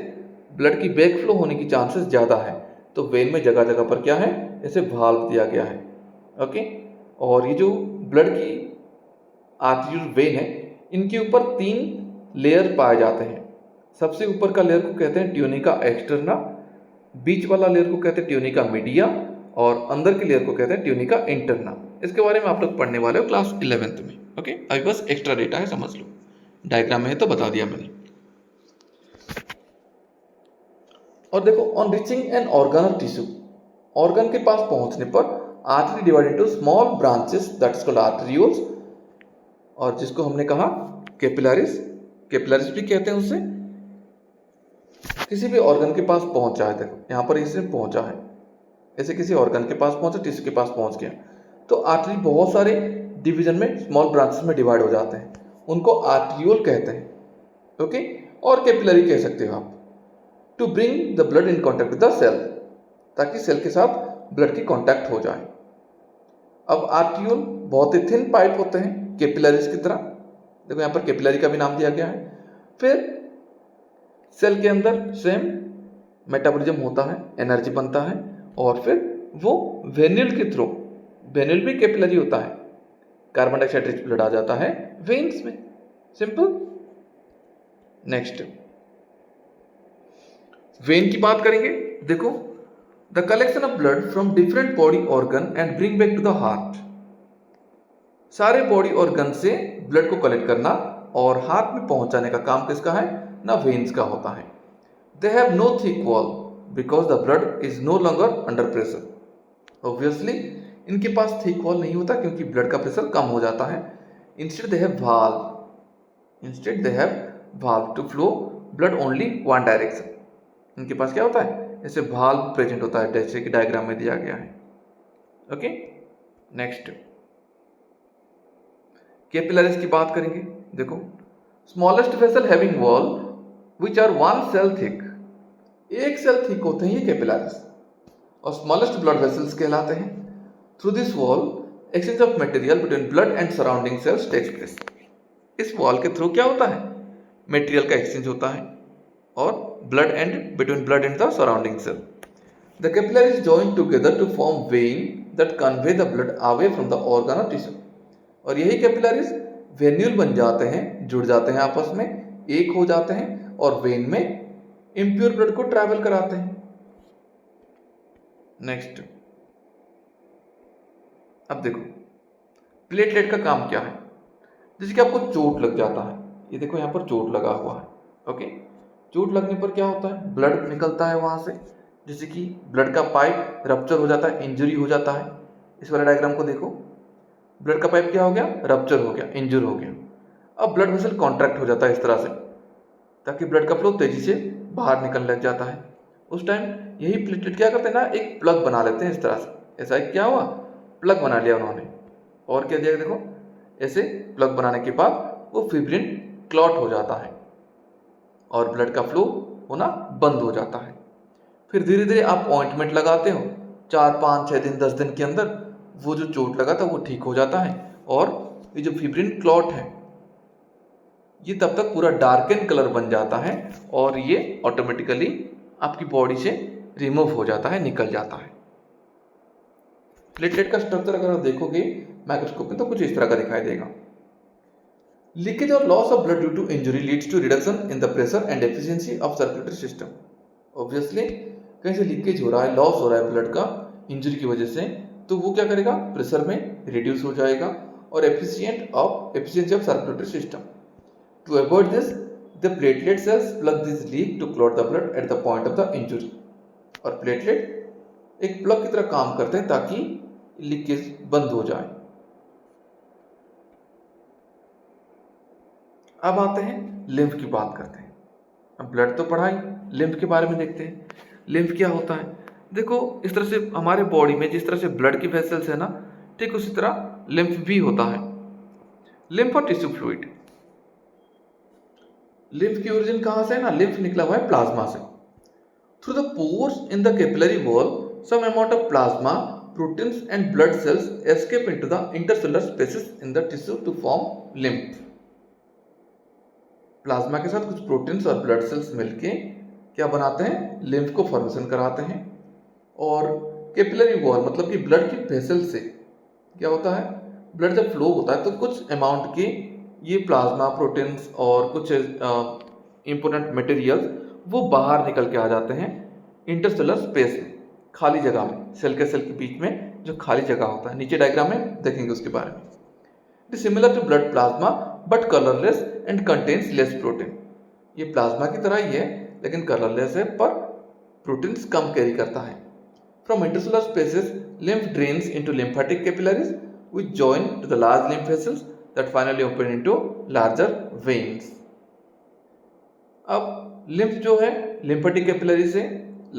ब्लड की बैक फ्लो होने की चांसेस ज़्यादा है। तो वेन में जगह जगह पर क्या है, ऐसे वाल्व दिया गया है। ओके, और ये जो ब्लड की आर्टरी वेन है, इनके ऊपर 3 लेयर पाए जाते हैं। सबसे ऊपर का लेयर को कहते हैं ट्यूनिका एक्सटर्ना, बीच वाला लेयर को कहते हैं ट्यूनिका मीडिया, और अंदर के लेयर को कहते हैं ट्यूनिका इंटरना। इसके बारे में आप लोग पढ़ने वाले हो क्लास 11th में। ओके, अभी बस एक्स्ट्रा डेटा है, समझ लो, डायग्राम में है तो बता दिया मैंने। और देखो, ऑन रीचिंग एन ऑर्गन और टिश्यू, ऑर्गन के पास पहुंचने पर artery divide into small branches that is called arterioles, और जिसको हमने कहा कैपिलरीज, कैपिलरीज भी कहते हैं उसे। किसी भी ऑर्गन के पास पहुंचा है, देखो यहाँ पर इसे पहुंचा है, ऐसे किसी ऑर्गन के पास पहुंचा, टिश्यू के पास पहुंच गया, तो आर्टरी बहुत सारे डिवीजन में, स्मॉल ब्रांचेस में डिवाइड हो जाते हैं, उनको आर्टरियोल कहते हैं। ओके, और कैपिलरी कह सकते हो आप। To bring the blood in contact with the cell, ताकि सेल के साथ ब्लड की कॉन्टैक्ट हो जाए। अब आर्टरियोल बहुत ही थिन पाइप होते हैं कैपिलरीज की तरह, देखो यहाँ पर कैपिलरी का भी नाम दिया गया है। फिर सेल के अंदर सेम मेटाबॉलिज्म होता है, एनर्जी बनता है, और फिर वो वेन्यूल के थ्रू, वेन्यूल भी कैपिलरी होता है, कार्बन डाइऑक्साइड रिच ब्लड आ जाता है वेन्स में। सिंपल। नेक्स्ट, वेन की बात करेंगे। देखो, the collection of blood from different body organ and bring back to the heart, सारे बॉडी ऑर्गन से ब्लड को कलेक्ट करना और हार्ट में पहुंचाने का काम किसका है ना, वेन्स का होता है। They have no thick wall because the blood is no longer under pressure. Obviously, इनके पास thick wall नहीं होता क्योंकि blood का pressure कम हो जाता है. Instead they have valve. Instead they have valve to flow blood only one direction. इनके पास क्या होता है? ऐसे valve present होता है जैसे कि डायग्राम में दिया गया है. ओके, नेक्स्ट कैपिलरीज की बात करेंगे. देखो, smallest vessel having wall which are 1 cell thick. एक सेल थिक होते हैं ये कैपिलरीज और स्मॉलेस्ट ब्लड वेसल्स कहलाते हैं. Through this wall exchange of material between blood and surrounding cells takes place. इस वॉल के थ्रू क्या होता है? मटेरियल का एक्सचेंज होता है और blood and between blood and the surrounding cell. The capillaries join together to form vein that convey the blood away from the organ और टिश्यू. और यही कैपिलरीज वेन्यूल बन जाते हैं, जुड़ जाते हैं आपस में, एक हो जाते हैं और वेन में इम्प्योर ब्लड को ट्रैवल कराते हैं. नेक्स्ट, अब देखो प्लेटलेट का काम क्या है. जैसे कि आपको चोट लग जाता है, ये देखो यहाँ पर चोट लगा हुआ है. ओके, चोट लगने पर क्या होता है? ब्लड निकलता है वहां से, जैसे कि ब्लड का पाइप रप्चर हो जाता है, इंजरी हो जाता है. इस वाले डायग्राम को देखो, ब्लड का पाइप क्या हो गया? रप्चर हो गया, इंजर हो गया. अब ब्लड वेसल कॉन्ट्रैक्ट हो जाता है इस तरह से ताकि ब्लड का फ्लो तेजी से बाहर निकलने लग जाता है. उस टाइम यही प्लेटलेट क्या करते हैं ना, एक प्लग बना लेते हैं इस तरह से. ऐसा एक क्या हुआ? प्लग बना लिया उन्होंने. और क्या दिया? देखो, ऐसे प्लग बनाने के बाद वो फिब्रिन क्लॉट हो जाता है और ब्लड का फ्लो होना बंद हो जाता है. फिर धीरे धीरे आप ऑइंटमेंट लगाते हो, 4, 5, 6 दिन 10 दिन के अंदर वो जो चोट लगा था वो ठीक हो जाता है और ये जो फिब्रिन क्लॉट है ये तब तक पूरा डार्कन कलर बन जाता है और ये ऑटोमेटिकली आपकी बॉडी से रिमूव हो जाता है, निकल जाता है. प्लेटलेट का स्ट्रक्चर अगर आप देखोगे माइक्रोस्कोप में तो कुछ इस तरह का दिखाई देगा. लीकेज और loss of blood due to injury leads to reduction in the pressure and efficiency of circulatory system. Obviously कहीं से लीकेज हो रहा है, लॉस हो रहा है ब्लड का इंजरी की वजह से, तो वो क्या करेगा? प्रेशर में रिड्यूस हो जाएगा और efficiency of circulatory system. To avoid this the platelet cells plug this leak to clot the blood at the point of the injury. और प्लेटलेट एक प्लग की तरह काम करते हैं ताकि लीकेज बंद हो जाए. अब आते हैं लिम्फ की बात करते हैं. अब ब्लड तो पढ़ा ही, लिम्फ के बारे में देखते हैं. लिम्फ क्या होता है? देखो, इस तरह से हमारे बॉडी में जिस तरह से ब्लड की वेसल्स है ना, ठीक उसी तरह लिम्फ भी होता है. लिम्फ और टिश्यू फ्लूइड. लिम्फ की ओरिजिन कहां से है ना? लिम्फ निकला हुआ है प्लाज्मा से. Through the pores in the capillary wall some amount of plasma, proteins and blood cells escape into the intercellular spaces in the tissue to form lymph. Plasma के साथ कुछ प्रोटीन्स और ब्लड सेल्स मिलके क्या बनाते हैं? लिम्फ को फॉर्मेशन कराते हैं. और कैपिलरी वॉल मतलब कि ब्लड की वेसल से क्या होता है? ब्लड जब फ्लो होता है तो कुछ अमाउंट के ये प्लाज्मा, प्रोटीन्स और कुछ इंपोर्टेंट मटेरियल वो बाहर निकल के आ जाते हैं इंटरसेलुलर स्पेस में, खाली जगह में, सेल के सेल के बीच में जो खाली जगह होता है. नीचे डायग्राम में देखेंगे उसके बारे में. It is similar to blood plasma but colourless and contains less protein. ये प्लाज्मा की तरह ही है लेकिन कलरलेस है पर प्रोटीन्स कम कैरी करता है. From intercellular spaces, lymph drains into lymphatic capillaries which join to the large lymph vessels that finally open into larger veins. अब lymph जो है lymphatic capillary से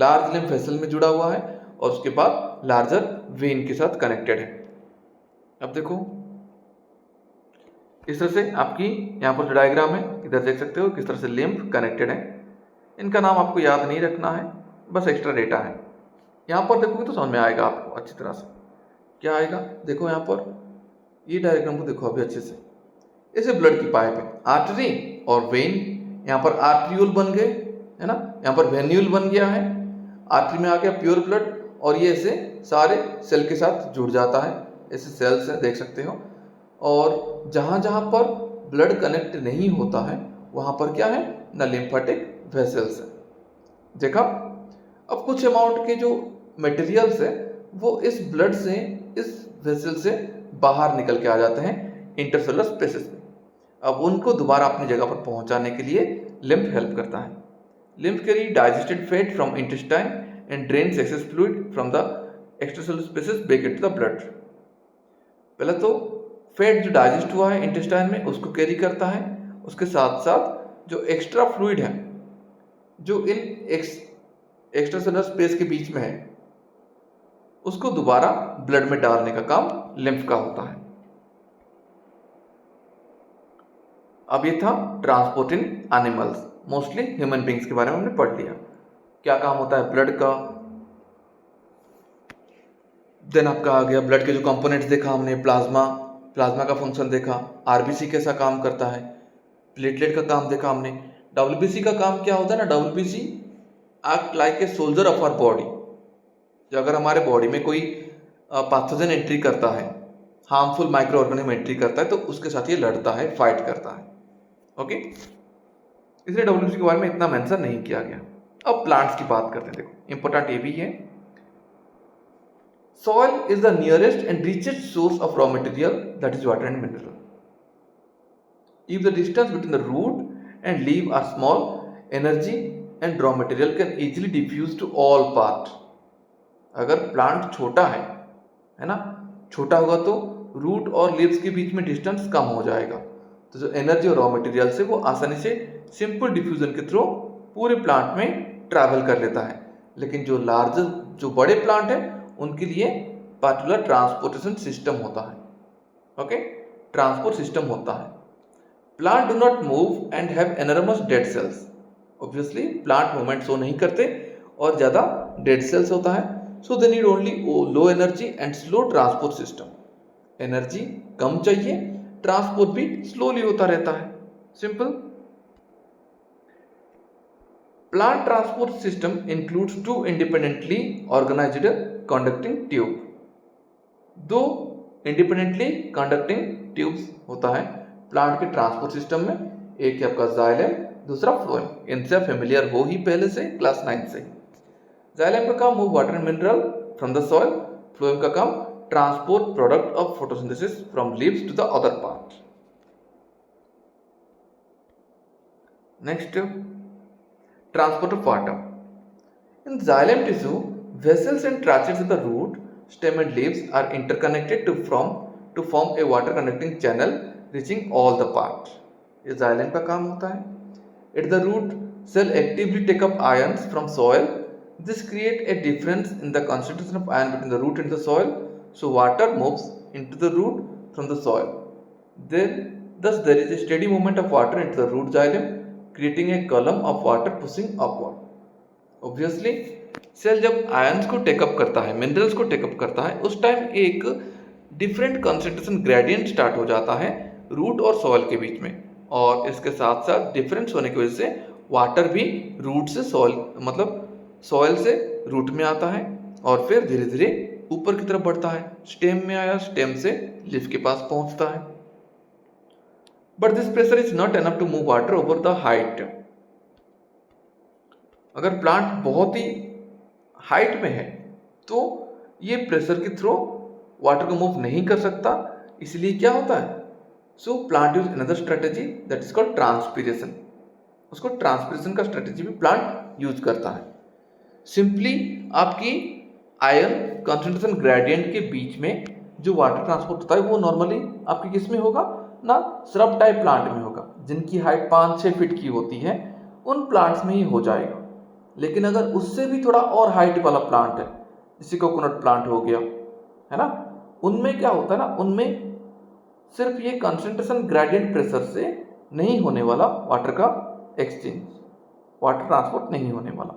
large lymph vessel में जुड़ा हुआ है और उसके बाद larger vein के साथ connected है. अब देखो इस तरह से आपकी यहाँ पर जो डायग्राम है इधर देख सकते हो किस तरह से lymph connected है. इनका नाम आपको याद नहीं रखना है, बस एक्स्ट्रा डेटा है. यहाँ पर देखोगे तो समझ में आएगा आपको अच्छी तरह से. क्या आएगा? देखो यहाँ पर ये डायग्राम को देखो अभी अच्छे से. ऐसे ब्लड की पाइप है, आर्टरी और वेन. यहाँ पर आर्ट्रियोल बन गए है ना, यहाँ पर वेन्यूल बन गया है. आर्टरी में आ गया प्योर ब्लड और ये ऐसे सारे सेल के साथ जुड़ जाता है. ऐसे सेल्स है देख सकते हो. और जहाँ जहाँ पर ब्लड कनेक्ट नहीं होता है वहाँ पर क्या है ना, लिम्फेटिक वेसल्स है. देखा? अब कुछ अमाउंट के जो मटेरियल्स है वो इस ब्लड से, इस वेसल से बाहर निकल के आ जाते हैं इंटरसेलुलर स्पेसेस में. अब उनको दोबारा अपनी जगह पर पहुंचाने के लिए लिम्फ हेल्प करता है. Lymph carry digested fat from intestine and drains excess fluid from the extracellular spaces back into the blood. पहले तो फैट जो डाइजेस्ट हुआ है इंटेस्टाइन में उसको कैरी करता है, उसके साथ साथ जो एक्स्ट्रा फ्लूइड है जो इन एक्स्ट्रासेलुलर स्पेस के बीच में है उसको दोबारा ब्लड में डालने का काम लिम्फ का होता है। अब ये था ट्रांसपोर्ट इन एनिमल्स, मोस्टली ह्यूमन बींग्स के बारे में हमने पढ़ लिया, क्या काम होता है ब्लड का। देन आपका आ गया ब्लड के जो कंपोनेंट्स देखा हमने, प्लाज्मा का फंक्शन देखा, आरबीसी कैसा काम करता है, प्लेटलेट का काम देखा हमने। डब्ल्यूबीसी का काम क्या होता है ना, WBC act like a soldier of our body. जो अगर हमारे बॉडी में कोई पैथोजन एंट्री करता है, हार्मफुल माइक्रो ऑर्गेनिज्म एंट्री करता है तो उसके साथ ये लड़ता है, फाइट करता है। ओके, इसलिए डब्ल्यूबीसी के बारे में इतना मेंशन नहीं किया गया। अब प्लांट्स की बात करते हैं, देखो इंपॉर्टेंट ये भी है। Soil is the nearest and richest source of raw material, that is water and mineral. If the distance between the root and leaf are small, energy and raw material can easily diffuse to all part. अगर प्लांट छोटा है ना, छोटा होगा तो रूट और लीव्स के बीच में डिस्टेंस कम हो जाएगा, तो जो एनर्जी और रॉ मटेरियल से वो आसानी से सिंपल डिफ्यूजन के थ्रू पूरे प्लांट में ट्रैवल कर लेता है। लेकिन जो बड़े प्लांट है उनके लिए पार्टिकुलर ट्रांसपोर्टेशन सिस्टम होता है। ओके, ट्रांसपोर्ट सिस्टम होता है। Plant do not move and have enormous dead cells. Obviously plant movement show नहीं करते और ज़्यादा डेड सेल्स होता है, so they need only low energy and slow transport system. Energy कम चाहिए, ट्रांसपोर्ट भी स्लोली होता रहता है, simple. Plant transport system includes two independently organized conducting tube. दो independently conducting tubes होता है प्लांट के ट्रांसपोर्ट सिस्टम में, एक है आपका जाइलम, दूसरा फ्लोएम। इनसे आप फेमिलियर हो ही पहले से, क्लास 9 से। जाइलम का काम move water and mineral from the soil, phloem का काम transport product of photosynthesis from leaves to the other part. Next, transport of water. In xylem tissue, vessels and tracheids of the root, stem and leaves are interconnected to form a water conducting channel reaching all the parts. ये xylem का काम होता है। At the root, cell actively take up ions from soil. This create a difference in the concentration of ion between the root and the soil. So water moves into the root from the soil. Thus there is a steady movement of water into the root xylem, creating a column of water pushing upward. Obviously, cell जब आयंस को टेकअप करता है, मिनरल्स को टेकअप करता है, उस टाइम एक डिफरेंट कंसंट्रेशन ग्रेडियंट स्टार्ट हो जाता है रूट और सॉइल के बीच में, और इसके साथ साथ डिफरेंस होने की वजह से वाटर भी रूट से सॉइल, मतलब सॉइल से रूट में आता है और फिर धीरे धीरे ऊपर की तरफ बढ़ता है। स्टेम में आया, स्टेम से लीफ के पास पहुंचता है। But this pressure is not enough to move water over the height. अगर प्लांट बहुत ही हाइट में है तो ये प्रेशर के थ्रू वाटर को मूव नहीं कर सकता, इसलिए क्या होता है, so plant use another strategy that is called transpiration. उसको ट्रांसपीरेशन का स्ट्रेटेजी भी प्लांट यूज करता है। सिंपली आपकी आयन कंसंट्रेशन ग्रेडियंट के बीच में जो वाटर ट्रांसपोर्ट होता है वो नॉर्मली आपकी किस में होगा ना, श्रब टाइप प्लांट में होगा, जिनकी हाइट 5-6 फीट की होती है, उन प्लांट्स में ही हो जाएगा। लेकिन अगर उससे भी थोड़ा और हाइट वाला प्लांट है, जैसे कोकोनट प्लांट हो गया, है ना, उनमें क्या होता है ना, उनमें सिर्फ ये कंसंट्रेशन ग्रेडियंट प्रेशर से नहीं होने वाला वाटर का एक्सचेंज, वाटर ट्रांसपोर्ट नहीं होने वाला,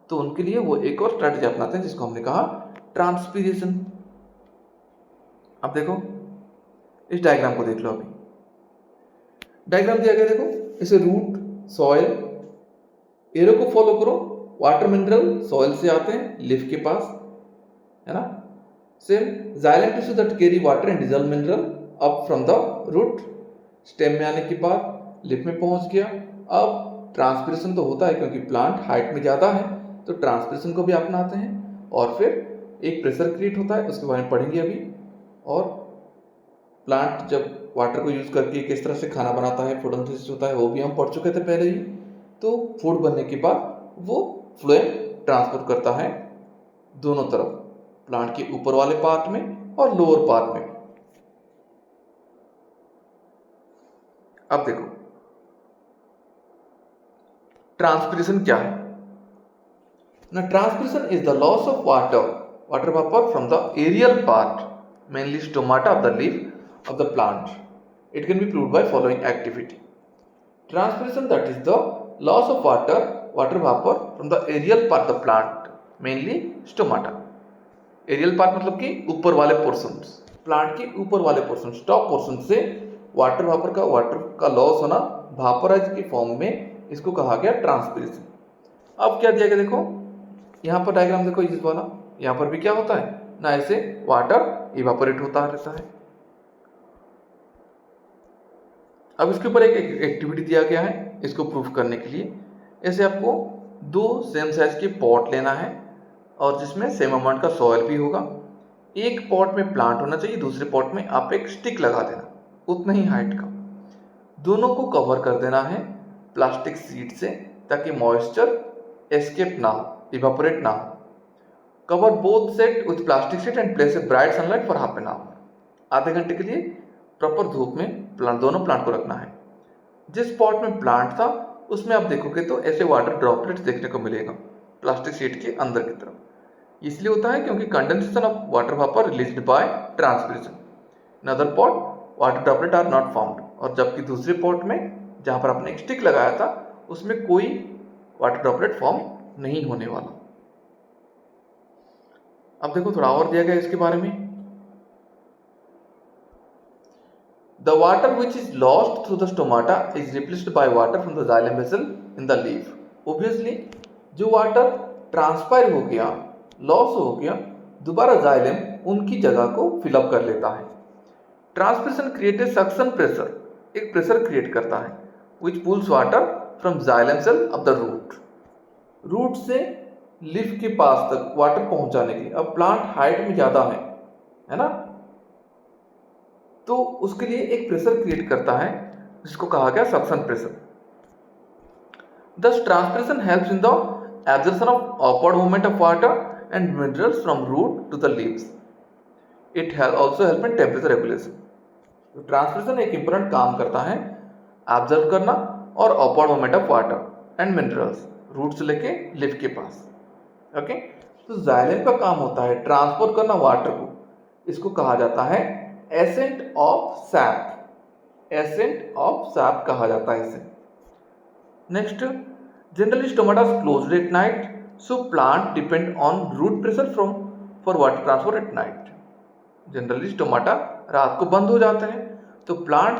तो उनके लिए वो एक और स्ट्रेटजी अपनाते हैं जिसको हमने कहा ट्रांसपीरेशन। अब देखो इस डायग्राम को देख लो, अभी डायग्राम दिया गया, देखो इसे रूट, सॉइल, एरो को फॉलो करो, वाटर मिनरल सॉइल से आते हैं लीफ के पास, है ना। Same xylem tissue that carry water and dissolve mineral up from the root, stem में आने के बाद लीफ में पहुंच गया। अब ट्रांसपीरेशन तो होता है क्योंकि प्लांट हाइट में ज़्यादा है, तो ट्रांसपीरेशन को भी अपनाते हैं, और फिर एक प्रेशर क्रिएट होता है, उसके बारे में पढ़ेंगे अभी। और प्लांट जब वाटर को यूज करके किस तरह से खाना बनाता है, फोटोसिंथेसिस होता है, वो भी हम पढ़ चुके थे पहले ही। तो फूड बनने के बाद वो फ्लोएम ट्रांसपोर्ट करता है दोनों तरफ, प्लांट के ऊपर वाले पार्ट में और लोअर पार्ट में। अब देखो ट्रांसपिरेशन क्या है ना। Transpiration is the loss of water vapour from the aerial part, mainly stomata of the leaf of the plant. It can be proved by following activity. Transpiration that is the loss of water vapour from the aerial part of the plant, mainly stomata. Aerial part मतलब कि ऊपर वाले पोर्शन, प्लांट के ऊपर वाले पोर्शन, टॉप पोर्शन से वाटर का लॉस होना वापराइज की फॉर्म में, इसको कहा गया ट्रांसपिरेशन। अब क्या दिया गया देखो, यहाँ पर डायग्राम देखो इस वाला, यहाँ पर भी क्या होता है ना, ऐसे वाटर इवापोरेट होता रहता है। अब इसके ऊपर एक एक्टिविटी दिया गया है इसको प्रूफ करने के लिए। ऐसे आपको 2 सेम साइज के पॉट लेना है और जिसमें सेम अमाउंट का सॉइल भी होगा। एक पॉट में प्लांट होना चाहिए, दूसरे पॉट में आप एक स्टिक लगा देना उतना ही हाइट का। दोनों को कवर कर देना है प्लास्टिक शीट से ताकि मॉइस्चर एस्केप ना हो, इवापोरेट ना हो। Cover both set with plastic sheet and place a bright sunlight for half an hour. आधे घंटे के लिए प्रॉपर धूप में दोनों प्लांट को रखना है। जिस पॉट में प्लांट था उसमें आप देखोगे तो ऐसे वाटर ड्रॉपलेट्स देखने को मिलेगा प्लास्टिक शीट के अंदर की तरफ। इसलिए होता है क्योंकि condensation of water vapour released by transpiration. In other pot water droplet are not found. और जबकि दूसरे पॉट में जहां पर आपने एक स्टिक लगाया था उसमें कोई वाटर ड्रॉपलेट फॉर्म नहीं होने वाला। अब देखो थोड़ा और दिया गया इसके बारे में। The water which is lost through the stomata is replaced by water from the xylem vessel in the leaf. Obviously, जो वाटर ट्रांसपायर हो गया, लॉस हो गया, दोबारा जाइलम उनकी जगह को फिलअप कर लेता है। Transpiration create a suction pressure, एक प्रेशर क्रिएट करता है which pulls water from xylem cell of the root से लीफ के पास तक वाटर पहुंचाने के लिए। अब प्लांट हाइट में ज्यादा है ना, तो उसके लिए एक प्रेशर क्रिएट करता है जिसको कहा गया suction pressure. Thus transpiration helps in the absorption of upward movement of water and minerals from root to the leaves. It also help in temperature regulation. तो ट्रांसपिरेशन एक इंपॉर्टेंट काम करता है एब्जॉर्ब करना और upward movement of water and minerals root से लेके लीफ के पास। ओके, तो जाइलम का काम होता है ट्रांसपोर्ट करना वाटर को। इसको कहा जाता है ascent of sap, ascent of sap कहा जाता है इसे। Next, generally stomata closed at night, so plant depend on root pressure for water transfer at night. Generally stomata रात को बंद हो जाते हैं तो प्लांट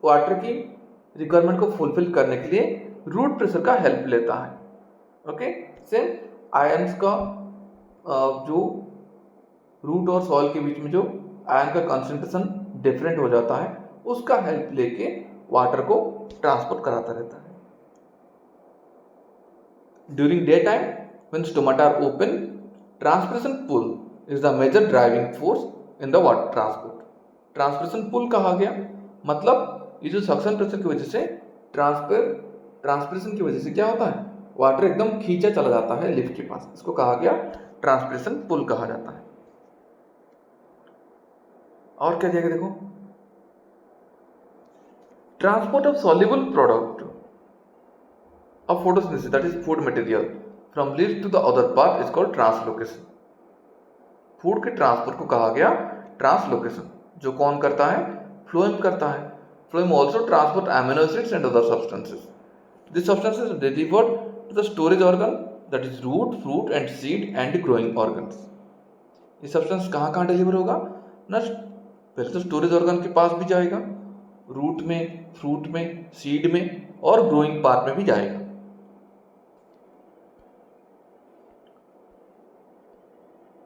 वाटर की रिक्वायरमेंट को फुलफिल करने के लिए रूट प्रेशर का हेल्प लेता है। ओके, सेम आयंस का जो रूट और सॉइल के बीच में जो आयन का कंसंट्रेशन डिफरेंट हो जाता है उसका हेल्प लेके वाटर को ट्रांसपोर्ट कराता रहता है। During day time when stomata are open, transpiration pull is the major driving force in the water transport. Transpiration pull कहा गया मतलब ये जो सक्शन प्रेशर की वजह से ट्रांसपिरेशन की वजह से क्या होता है, वाटर एकदम खींचा चला जाता है लीफ के पास। इसको कहा गया ट्रांसपिरेशन पुल कहा जाता है। और क्या दिया गया देखो, transport of soluble product of photosynthesis that is food material from leaf to the other part is called translocation. Food के ट्रांसपोर्ट को कहा गया ट्रांसलोकेशन। जो कौन करता है, फ्लोएम करता है। Phloem also transport amino acids and other substances. This substances are delivered to the storage organ that is root, fruit and seed and growing organs. ये सब्सटेंस कहाँ डिलीवर होगा ना, पहले तो स्टोरेज ऑर्गन के पास भी जाएगा, रूट में, फ्रूट में, सीड में और ग्रोइंग पार्ट में भी जाएगा।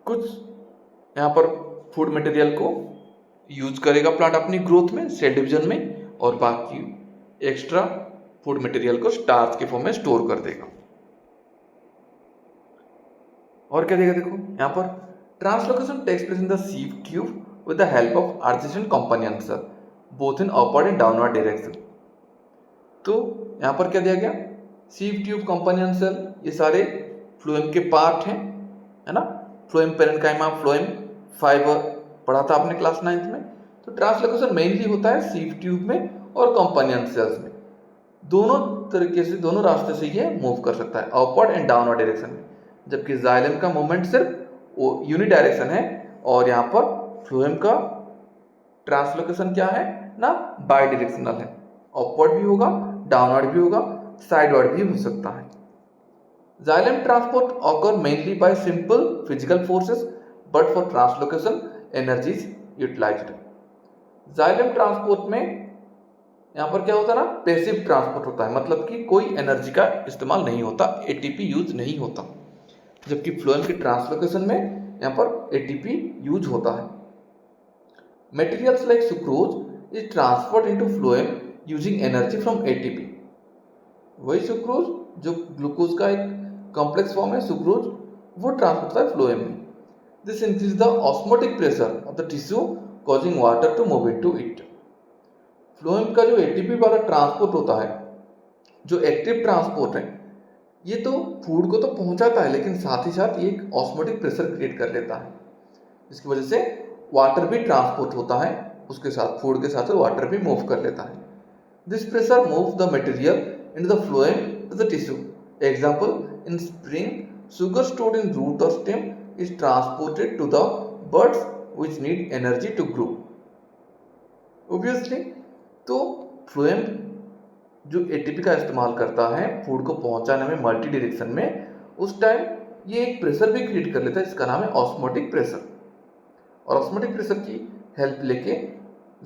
कुछ यहाँ पर फूड मटेरियल को यूज करेगा प्लांट अपनी ग्रोथ में, सेल डिवीजन में, और बाकी एक्स्ट्रा फूड मटेरियल को स्टार्च के फॉर्म में स्टोर कर देगा। और क्या देगा देखो, यहाँ पर translocation takes place in the sieve tube with the help of adjacent companion cell both in upward and downward direction। तो यहाँ पर क्या दिया गया, सीव ट्यूब, कंपानियन सेल, ये सारे फ्लोएम के पार्ट हैं, है ना। फ्लोएम पेरेन्काइमा, फ्लोएम फाइबर पढ़ा था आपने क्लास 9th में। तो ट्रांसलोकेशन मेनली होता है सीव ट्यूब में और कंपानियन सेल्स में। दोनों तरीके से, दोनों रास्ते से ये मूव कर सकता है, अपवर्ड एंड डाउनवर्ड डायरेक्शन में। जबकि जाइलम का मूवमेंट सिर्फ यूनि डायरेक्शन है और यहाँ पर फ्लोएम का ट्रांसलोकेशन क्या है ना, बाई डायरेक्शनल है। अपवर्ड भी होगा, डाउनवर्ड भी होगा, साइडवर्ड भी हो सकता है। Xylem transport occur mainly by simple physical forces, but for translocation energy is utilized. Xylem transport में यहाँ पर क्या होता है ना, पैसिव ट्रांसपोर्ट होता है, मतलब कि कोई एनर्जी का इस्तेमाल नहीं होता, एटीपी यूज नहीं होता। जबकि फ्लोएम के ट्रांसलोकेशन में यहाँ पर एटीपी यूज होता है। Materials like sucrose is transferred into phloem using energy from ATP. वही सुक्रोज जो ग्लूकोज का एक कॉम्प्लेक्स फॉर्म है सुक्रोज, वो ट्रांसफर होता है फ्लोएम में। This increase the osmotic pressure of the tissue causing water to move into it. Phloem का जो एटीपी वाला ट्रांसपोर्ट होता है, जो एक्टिव ट्रांसपोर्ट है, ये तो फूड को तो पहुंचाता है, लेकिन साथ ही साथ ये एक ऑस्मोटिक प्रेशर क्रिएट कर लेता है, जिसकी वजह से वाटर भी ट्रांसपोर्ट होता है, उसके साथ फूड के साथ वाटर भी मूव कर लेता है। This pressure move the material into the phloem to the tissue. Example, in spring, sugar stored in root or stem is transported to the buds which need energy to grow. Obviously, तो phloem जो एटीपी का इस्तेमाल करता है फूड को पहुंचाने में मल्टी डायरेक्शन में, उस टाइम ये एक प्रेशर भी क्रिएट कर लेता है, जिसका नाम है ऑस्मोटिक प्रेशर। और ऑस्मोटिक प्रेशर की हेल्प लेके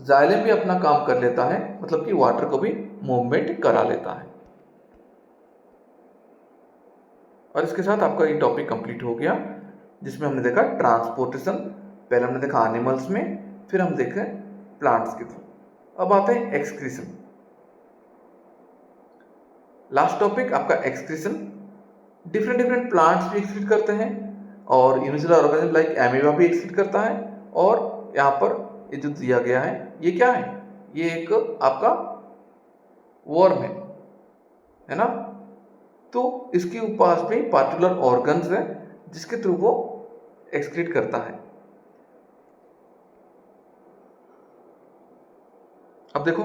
जाइलम भी अपना काम कर लेता है, मतलब कि वाटर को भी मूवमेंट करा लेता है। और इसके साथ आपका ये टॉपिक कंप्लीट हो गया, जिसमें हमने देखा ट्रांसपोर्टेशन, पहले हमने देखा एनिमल्स में, फिर हम देखे प्लांट्स के थ्रू। अब आते हैं एक्सक्रीशन। लास्ट टॉपिक आपका एक्सक्रीशन। डिफरेंट प्लांट्स भी एक्सक्रीट करते हैं और यूनिसेलुलर ऑर्गेनिज्म लाइक एमीबा भी एक्सक्रीट करता है। और यहाँ पर ये जो दिया गया है, ये क्या है, ये एक आपका वर्म है ना। तो इसके पास में पार्टिकुलर ऑर्गन्स है जिसके थ्रू वो एक्सक्रीट करता है। अब देखो,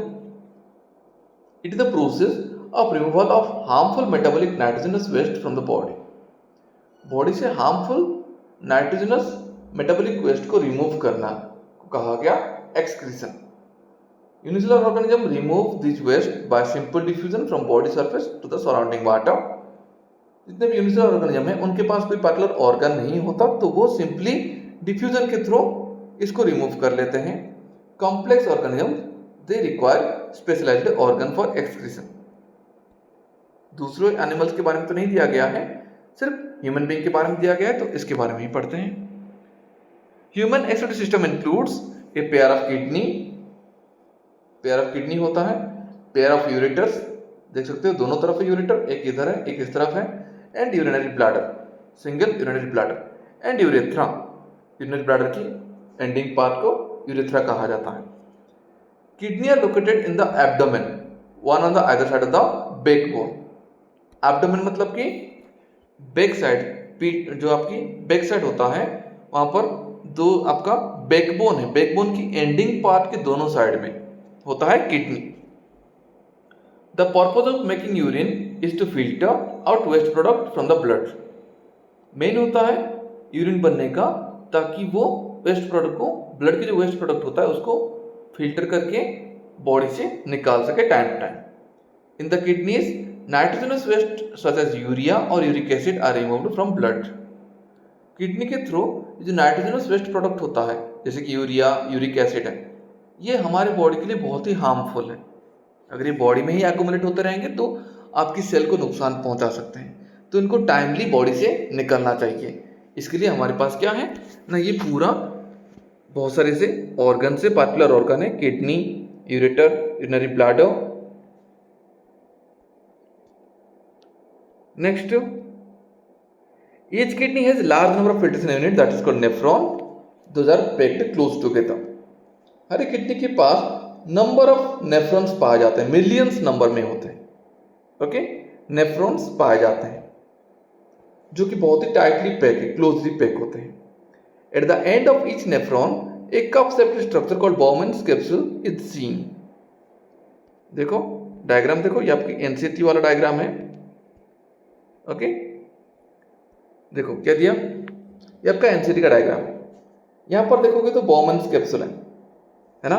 it is the process of removal of harmful metabolic nitrogenous waste from the body. Body से हार्मफुल नाइट्रोजनस मेटाबॉलिक वेस्ट को रिमूव करना को कहा गया excretion. Unicellular organism remove this waste by simple diffusion from body surface to the surrounding water. जितने भी यूनिसेलुलर ऑर्गेनिज्म है उनके पास कोई पार्टिकुलर ऑर्गन नहीं होता, तो वो सिंपली डिफ्यूजन के थ्रू इसको रिमूव कर लेते हैं। Complex organism they require specialised organ for excretion. दूसरे एनिमल्स के बारे में तो नहीं दिया गया है, सिर्फ ह्यूमन बीइंग के बारे में दिया गया है, तो इसके बारे में ही पढ़ते हैं। Human excretory system includes a pair of kidney, pair of kidney होता है, पेयर ऑफ यूरेटर्स, देख सकते हो दोनों तरफ है यूरेटर, एक इधर है एक इस तरफ है, and urinary bladder, single urinary bladder, and urethra. Urinary bladder की एंडिंग पार्ट को यूरेथ्रा कहा जाता है। Kidney are located in the abdomen, one on the other side of the backbone. Abdomen मतलब कि बैक साइड, पीठ जो आपकी बैक साइड होता है, वहां पर दो आपका बैकबोन है, बैकबोन की एंडिंग पार्ट के दोनों साइड में होता है kidney. The purpose of making urine is to filter out waste product from the blood. Main होता है यूरिन बनने का, ताकि वो वेस्ट प्रोडक्ट को, ब्लड के जो वेस्ट प्रोडक्ट होता है उसको फिल्टर करके बॉडी से निकाल सके time to time. In the kidneys nitrogenous waste such as urea और uric acid are removed from blood. Kidney के थ्रू जो नाइट्रोजनस वेस्ट प्रोडक्ट होता है, जैसे कि यूरिया, यूरिक एसिड है, ये हमारे बॉडी के लिए बहुत ही हार्मफुल है। अगर ये बॉडी में ही एक्युमुलेट होते रहेंगे तो आपकी सेल को नुकसान पहुंचा सकते हैं, तो इनको टाइमली बॉडी से निकलना चाहिए। इसके लिए हमारे पास क्या है ना, ये पूरा बहुत सारे से ऑर्गन से, पार्टिकुलर ऑर्गन है, kidney, ureter, urinary bladder. Next, each kidney has large number of filtration unit that is called nephron, those are packed close together. हर एक किडनी के पास नंबर ऑफ नेफ्रॉन्स पाए जाते हैं, मिलियंस नंबर में होते हैं। ओके, नेफ्रॉन्स पाए जाते हैं जो कि बहुत ही टाइटली पैक है, क्लोजली पैक होते हैं। At the end of each nephron a cup shaped structure called Bowman's capsule is seen. देखो डायग्राम देखो, ये आपकी एनसीटी वाला डायग्राम है। ओके, देखो क्या दिया, ये आपका एनसीटी का डायग्राम है। यहां पर देखोगे तो बाउमैन्स कैप्सूल है ना।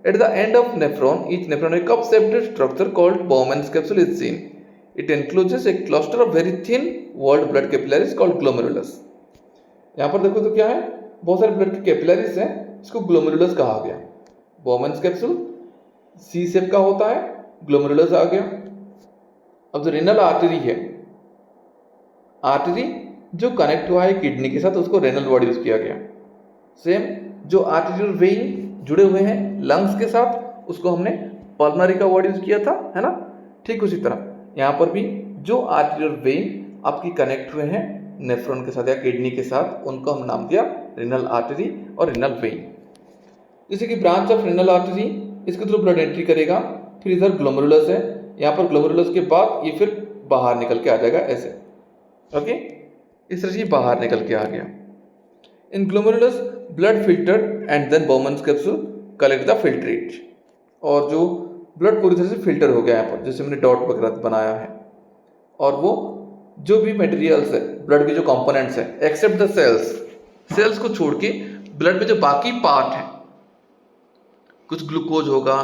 At the end of nephron each nephron a cup shaped structure called Bowman's capsule is seen. It encloses a cluster of very thin walled blood capillaries called glomerulus. यहां पर देखो तो क्या है, बहुत सारे ब्लड के कैपिलरीज हैं, इसको ग्लोमेरुलस कहा गया। बाउमैन्स कैप्सूल सी शेप का होता है, ग्लोमेरुलस आ गया। अब जो रेनल आर्टरी है, आर्टरी जो कनेक्ट हुआ है किडनी के साथ, उसको रेनल वर्ड यूज किया गया। सेम जो आर्टरियल वेइन जुड़े हुए हैं लंग्स के साथ, उसको हमने पल्मनरी का वर्ड यूज किया था, है ना। ठीक उसी तरह यहाँ पर भी जो आर्टरियल वेइन आपकी कनेक्ट हुए हैं नेफ्रॉन के साथ या किडनी के साथ, उनको हम नाम दिया रेनल आर्टरी और रेनल वेइन। जैसे कि ब्रांच ऑफ रेनल आर्टरी, इसके थ्रू ब्लड एंट्री करेगा, फिर इधर ग्लोमेरुलस है, यहाँ पर ग्लोमेरुलस के बाद ये फिर बाहर निकल के आ जाएगा ऐसे। ओके, इस तरह से बाहर निकल के आ गया। In glomerulus blood filtered and then Bowman's capsule collect the filtrate. और जो ब्लड पूरी तरह से फिल्टर हो गया यहाँ पर, जैसे हमने डॉट वगैरह बनाया है, और वो जो भी मटेरियल्स है ब्लड के जो कंपोनेंट्स है एक्सेप्ट द सेल्स, सेल्स को छोड़ के ब्लड में जो बाकी पार्ट है, कुछ ग्लूकोज होगा,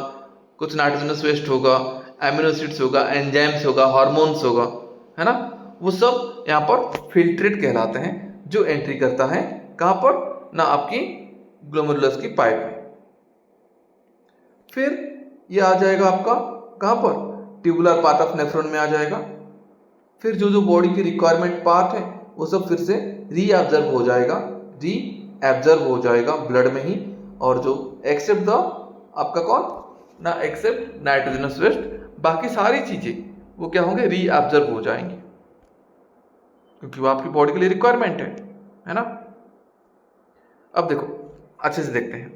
कुछ नाइट्रोजनस वेस्ट होगा, एमिनो एसिड्स होगा, एंजाइम्स होगा, हार्मोन्स होगा, है ना, वो सब यहाँ पर फिल्ट्रेट कहलाते हैं, जो एंट्री करता है कहाँ पर ना, आपकी ग्लोमेरुलस की पाइप में। फिर ये आ जाएगा आपका कहाँ पर, ट्यूबुलर पार्ट ऑफ नेफ्रॉन में आ जाएगा। फिर जो जो बॉडी की रिक्वायरमेंट पार्ट है वो सब फिर से रीअब्जर्व हो जाएगा ब्लड में ही। और जो एक्सेप्ट द आपका कौन ना, एक्सेप्ट नाइट्रोजनस वेस्ट, बाकी सारी चीजें वो क्या होंगे, रीअब्जर्व हो जाएंगी, क्योंकि वो आपकी बॉडी के लिए रिक्वायरमेंट है ना। अब देखो अच्छे से देखते हैं।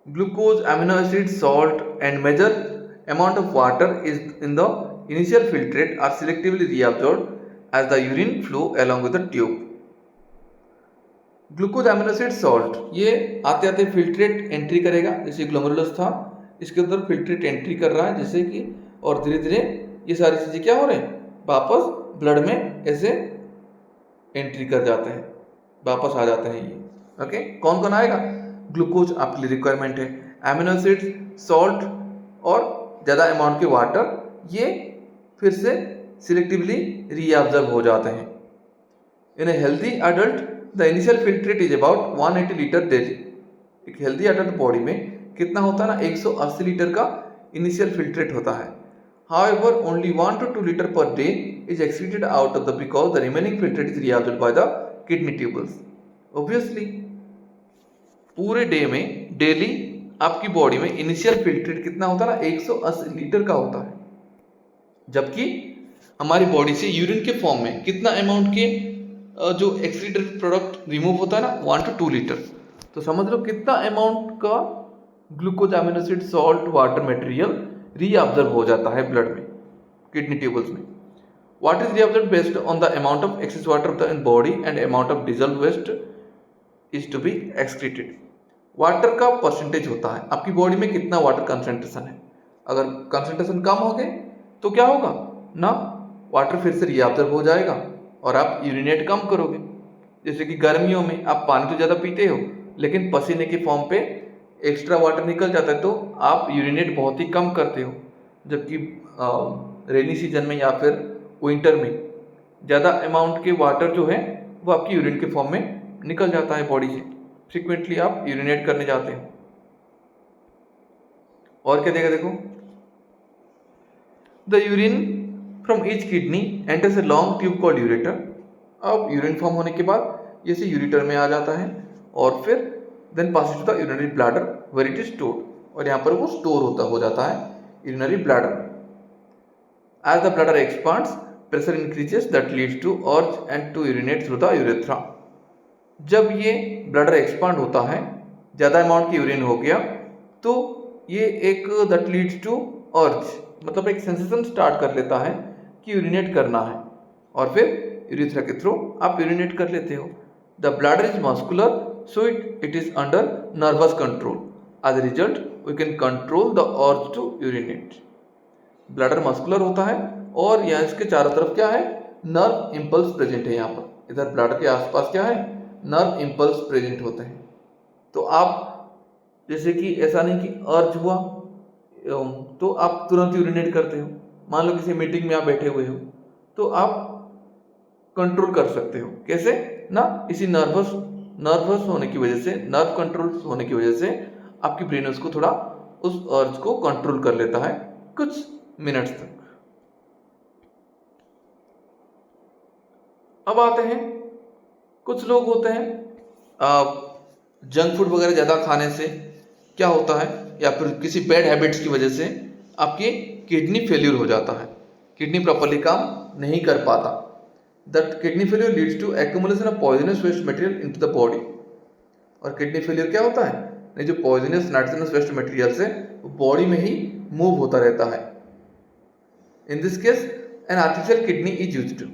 Glucose, amino acid, salt and major amount of water is in the initial filtrate are selectively reabsorbed as the urine flow along with the tube. Glucose, amino acid, salt ये आते आते फिल्ट्रेट एंट्री करेगा, जैसे ग्लोमेरुलस था इसके अंदर फिल्ट्रेट एंट्री कर रहा है जैसे कि, और धीरे धीरे ये सारी चीजें क्या हो रहे हैं, वापस ब्लड में ऐसे एंट्री कर जाते हैं, वापस आ जाते हैं ये। ओके, कौन कौन आएगा, ग्लूकोज आपके लिए रिक्वायरमेंट है, एमिनो एसिड, सॉल्ट और ज़्यादा अमाउंट के वाटर, ये फिर से सिलेक्टिवली रीअब्जर्व हो जाते हैं। In a healthy adult the initial filtrate is about 180 litre daily. एक हेल्दी अडल्ट बॉडी में कितना होता है ना, 180 लीटर का इनिशियल फिल्ट्रेट होता है। However, only 1 to 2 liter per day is excreted out of the because the remaining filtrate is reabsorbed by the kidney tubules. Obviously, पूरे डे में डेली आपकी बॉडी में इनिशियल फिल्ट्रेट कितना होता है ना, 180 लीटर का होता है, जबकि हमारी बॉडी से यूरिन के फॉर्म में कितना अमाउंट के जो एक्सक्रीटेड प्रोडक्ट रिमूव होता है ना, 1 to 2 लीटर। तो समझ लो कितना अमाउंट का glucose, amino acid, salt, water material reabsorb हो जाता है ब्लड में, किडनी ट्यूबल्स में। What is reabsorb based on the amount of excess water of the in body and amount of dissolve waste is to be excreted. Water का परसेंटेज होता है, आपकी बॉडी में कितना वाटर कंसंट्रेशन है। अगर कंसंट्रेशन कम हो गए तो क्या होगा ना, वाटर फिर से रीअब्जर्व हो जाएगा और आप यूरिनेट कम करोगे। जैसे कि गर्मियों में आप पानी तो ज़्यादा पीते हो, लेकिन पसीने के फॉर्म पे एक्स्ट्रा वाटर निकल जाता है तो आप यूरिनेट बहुत ही कम करते हो, जबकि रेनी सीजन में या फिर विंटर में ज़्यादा अमाउंट के वाटर जो है वो आपकी यूरिन के फॉर्म में निकल जाता है बॉडी से, फ्रिक्वेंटली आप यूरिनेट करने जाते हो। और क्या देगा, देखो the urine from each kidney enters a long tube called ureter. अब यूरिन फॉर्म होने के बाद ये से यूरेटर में आ जाता है और फिर then passes to the urinary bladder where it is stored, और यहाँ पर वो स्टोर हो जाता है urinary bladder. As the bladder expands pressure increases that leads to urge and to urinate through the urethra. जब ये ब्लैडर एक्सपांड होता है, ज़्यादा अमाउंट की यूरिन हो गया, तो ये एक दैट लीड्स टू अर्ज, मतलब एक सेंसेशन स्टार्ट कर लेता है कि यूरिनेट करना है, और फिर यूरिथ्रा के थ्रू आप यूरिनेट कर लेते हो। The bladder is muscular, so it is under nervous control. As a result we can control the urge to urinate. Bladder muscular होता है और यहाँ इसके चारों तरफ क्या है, नर्व इम्पल्स प्रेजेंट है। यहाँ पर इधर ब्लैडर के आसपास क्या है, नर्व इम्पल्स प्रेजेंट होते हैं। तो आप जैसे कि ऐसा नहीं कि अर्ज हुआ तो आप तुरंत यूरिनेट करते हो। मान लो किसी मीटिंग में आप बैठे हुए हो तो आप कंट्रोल कर सकते हो। कैसे ना, इसी नर्वस होने की वजह से, नर्व कंट्रोल होने की वजह से आपकी ब्रेन उसको थोड़ा उस अर्ज को कंट्रोल कर लेता है कुछ मिनट्स तक। अब आते हैं, कुछ लोग होते हैं जंक फूड वगैरह ज़्यादा खाने से क्या होता है, या फिर किसी बैड हैबिट्स की वजह से आपकी किडनी फेल्यूर हो जाता है, किडनी प्रॉपरली काम नहीं कर पाता। That kidney failure leads to accumulation of poisonous waste material into the body. और किडनी फेल्यूर क्या होता है, नहीं जो पॉइजनस नाइट्रोजनस वेस्ट मटेरियल से बॉडी में ही मूव होता रहता है। In this case an artificial kidney is used to,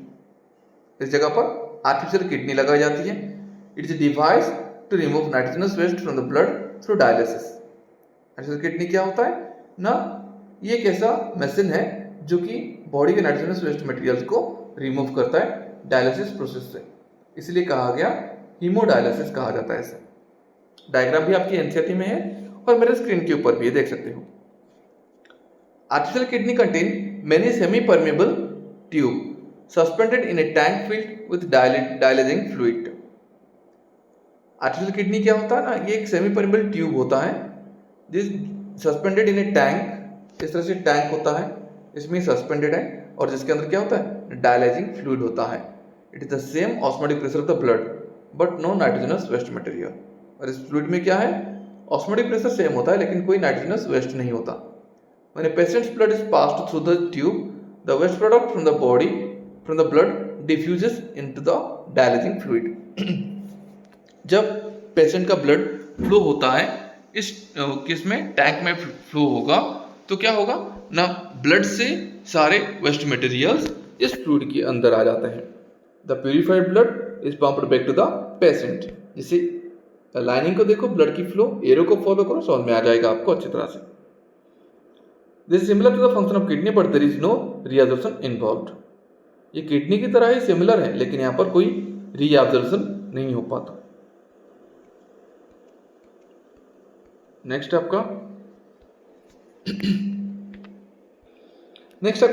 इस जगह पर आर्टिफिशियल किडनी लगाई जाती है। It is device to remove nitrogenous waste from the blood through dialysis. Artificial kidney क्या होता है ना, ये एक ऐसा मशीन है जो कि बॉडी के नाइट्रोजनस वेस्ट मटेरियल्स को रिमूव करता है डायलिसिस प्रोसेस से, इसलिए कहा गया हीमोडायलिसिस कहा जाता है इसे। डायग्राम भी आपकी एनसीईआरटी में है और मेरे स्क्रीन के ऊपर भी है, देख सकते हो। Artificial kidney contain many semi-permeable tube suspended in a tank filled with dialysing fluid। Artificial kidney क्या होता है ना, ये एक सेमी परमेबल ट्यूब होता है जिस सस्पेंडेड इन ए टैंक, इस तरह से टैंक होता है, इसमें सस्पेंडेड है और जिसके अंदर क्या होता है, डायलाइजिंग फ्लूइड होता है। It is the same osmotic pressure of the blood but no nitrogenous waste material. और इस फ्लूइड में क्या है, ऑस्मोटिक प्रेशर सेम होता है लेकिन कोई नाइट्रोजनस वेस्ट नहीं होता। When a patient's blood is passed through the tube, the waste product from the body, from the blood diffuses into the dialysing fluid। जब पेशेंट का ब्लड फ्लो होता है इस केस में टैंक में फ्लो होगा तो क्या होगा ना, ब्लड से सारे वेस्ट मटेरियल्स इस फ्लूइड के अंदर आ जाते हैं। The purified blood is pumped back to the patient. इसे लाइनिंग को देखो, ब्लड की फ्लो, एरो को फॉलो करो, समझ में आ जाएगा आपको अच्छी तरह से। This is similar to the function of kidney but there is no reabsorption involved। ये किडनी की तरह ही सिमिलर है लेकिन यहाँ पर कोई रीअब्जॉर्प्शन नहीं हो पाता। नेक्स्ट आपका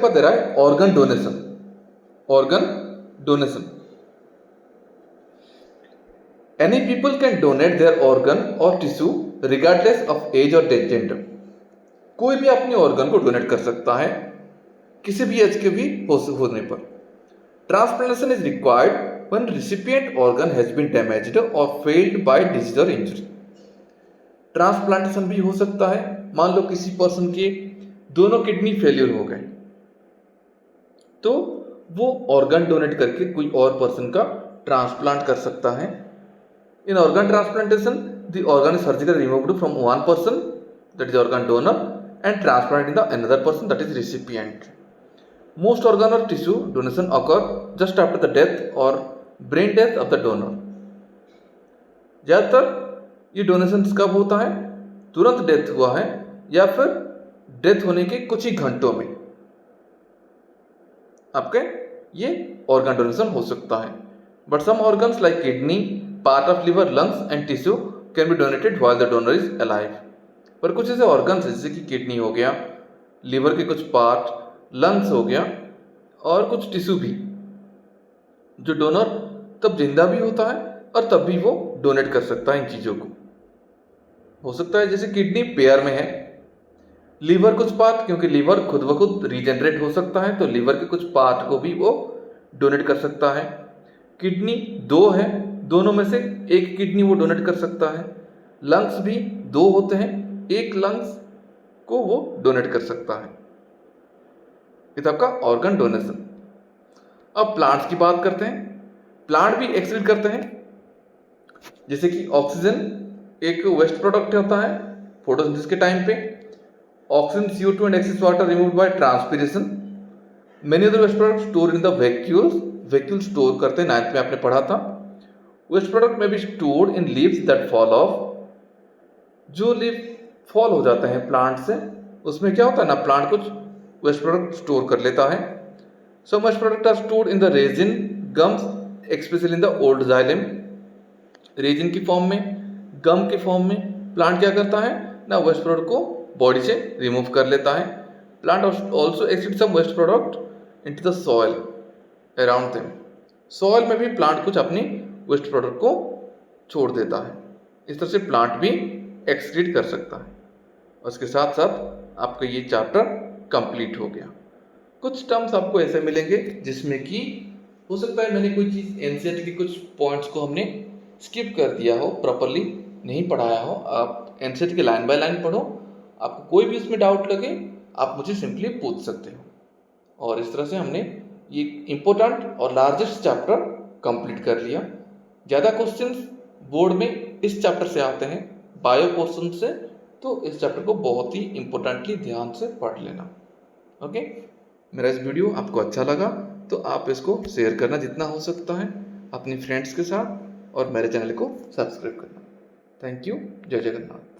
दे रहा है organ donation. Organ donation, any people can donate their organ और टिश्यू रिगार्डलेस ऑफ एज और जेंडर। कोई भी अपने ऑर्गन को डोनेट कर सकता है किसी भी एज के भी होने पर। Transplantation is required when recipient organ has been damaged और फेल्ड बाय डिजीज और इंजरी। ट्रांसप्लांटेशन भी हो सकता है, मान लो किसी पर्सन के दोनों किडनी फेलियर हो गए तो वो ऑर्गन डोनेट करके कोई और पर्सन का ट्रांसप्लांट कर सकता है। In organ transplantation the organ is surgically removed from one person, that is organ donor, and transplanted in the another person, that is recipient। Most organ or tissue donation occur just after the death or brain death of the donor। ज्यादातर ये डोनेशन कब होता है, तुरंत डेथ हुआ है या फिर डेथ होने के कुछ ही घंटों में आपके ये ऑर्गन डोनेशन हो सकता है। But some organs like kidney, part of liver, lungs and tissue can be donated while the donor is alive. पर कुछ ऐसे ऑर्गन्स जैसे कि किडनी हो गया, लिवर के कुछ पार्ट, लंग्स हो गया और कुछ टिश्यू भी, जो डोनर तब जिंदा भी होता है और तब भी वो डोनेट कर सकता है इन चीज़ों को। हो सकता है जैसे किडनी पेयर में है, लीवर कुछ पार्ट, क्योंकि लीवर खुद ब खुद रीजनरेट हो सकता है तो लीवर के कुछ पार्ट को भी वो डोनेट कर सकता है। किडनी दो है, दोनों में से एक किडनी वो डोनेट कर सकता है। लंग्स भी दो होते हैं, एक लंग्स को वो डोनेट कर सकता है। ये आपका ऑर्गन डोनेशन। अब प्लांट्स की बात करते हैं। प्लांट भी एक्सक्रीट करते हैं, जैसे कि ऑक्सीजन एक वेस्ट प्रोडक्ट होता है फोटोसिंथेसिस के टाइम पे, oxygen, CO2 and excess water removed by transpiration. Many other waste product store in the vacuoles, vacuole store करते हैं, 9th में आपने पढ़ा था। वेस्ट प्रोडक्ट में be stored in leaves that fall off, जो लीव फॉल हो जाते हैं प्लांट से, उसमें क्या होता है ना, प्लांट कुछ वेस्ट प्रोडक्ट स्टोर कर लेता है। Some waste product are stored in the resin, gums, specially in the old xylem. Resin की फॉर्म में, गम के फॉर्म में प्लांट क्या करता है ना, वेस्ट प्रोडक्ट को बॉडी से रिमूव कर लेता है। Plant also extract some waste product into the soil around them. Soil में भी प्लांट कुछ अपनी वेस्ट प्रोडक्ट को छोड़ देता है। इस तरह से प्लांट भी एक्सक्रीट कर सकता है। उसके साथ साथ आपका ये चैप्टर कंप्लीट हो गया। कुछ टर्म्स आपको ऐसे मिलेंगे जिसमें कि हो सकता है मैंने कोई चीज़ एनसीईआरटी के कुछ पॉइंट्स को हमने स्किप कर दिया हो, प्रॉपरली नहीं पढ़ाया हो। आप एनसीईआरटी के लाइन बाय लाइन पढ़ो, आपको कोई भी इसमें डाउट लगे आप मुझे सिंपली पूछ सकते हो। और इस तरह से हमने ये इम्पोर्टेंट और लार्जेस्ट चैप्टर कंप्लीट कर लिया। ज़्यादा क्वेश्चंस बोर्ड में इस चैप्टर से आते हैं, बायो पोर्शन से, तो इस चैप्टर को बहुत ही इम्पोर्टेंटली ध्यान से पढ़ लेना। ओके, मेरा इस वीडियो आपको अच्छा लगा तो आप इसको शेयर करना जितना हो सकता है अपने फ्रेंड्स के साथ, और मेरे चैनल को सब्सक्राइब करना। Thank you. जय जगन्नाथ।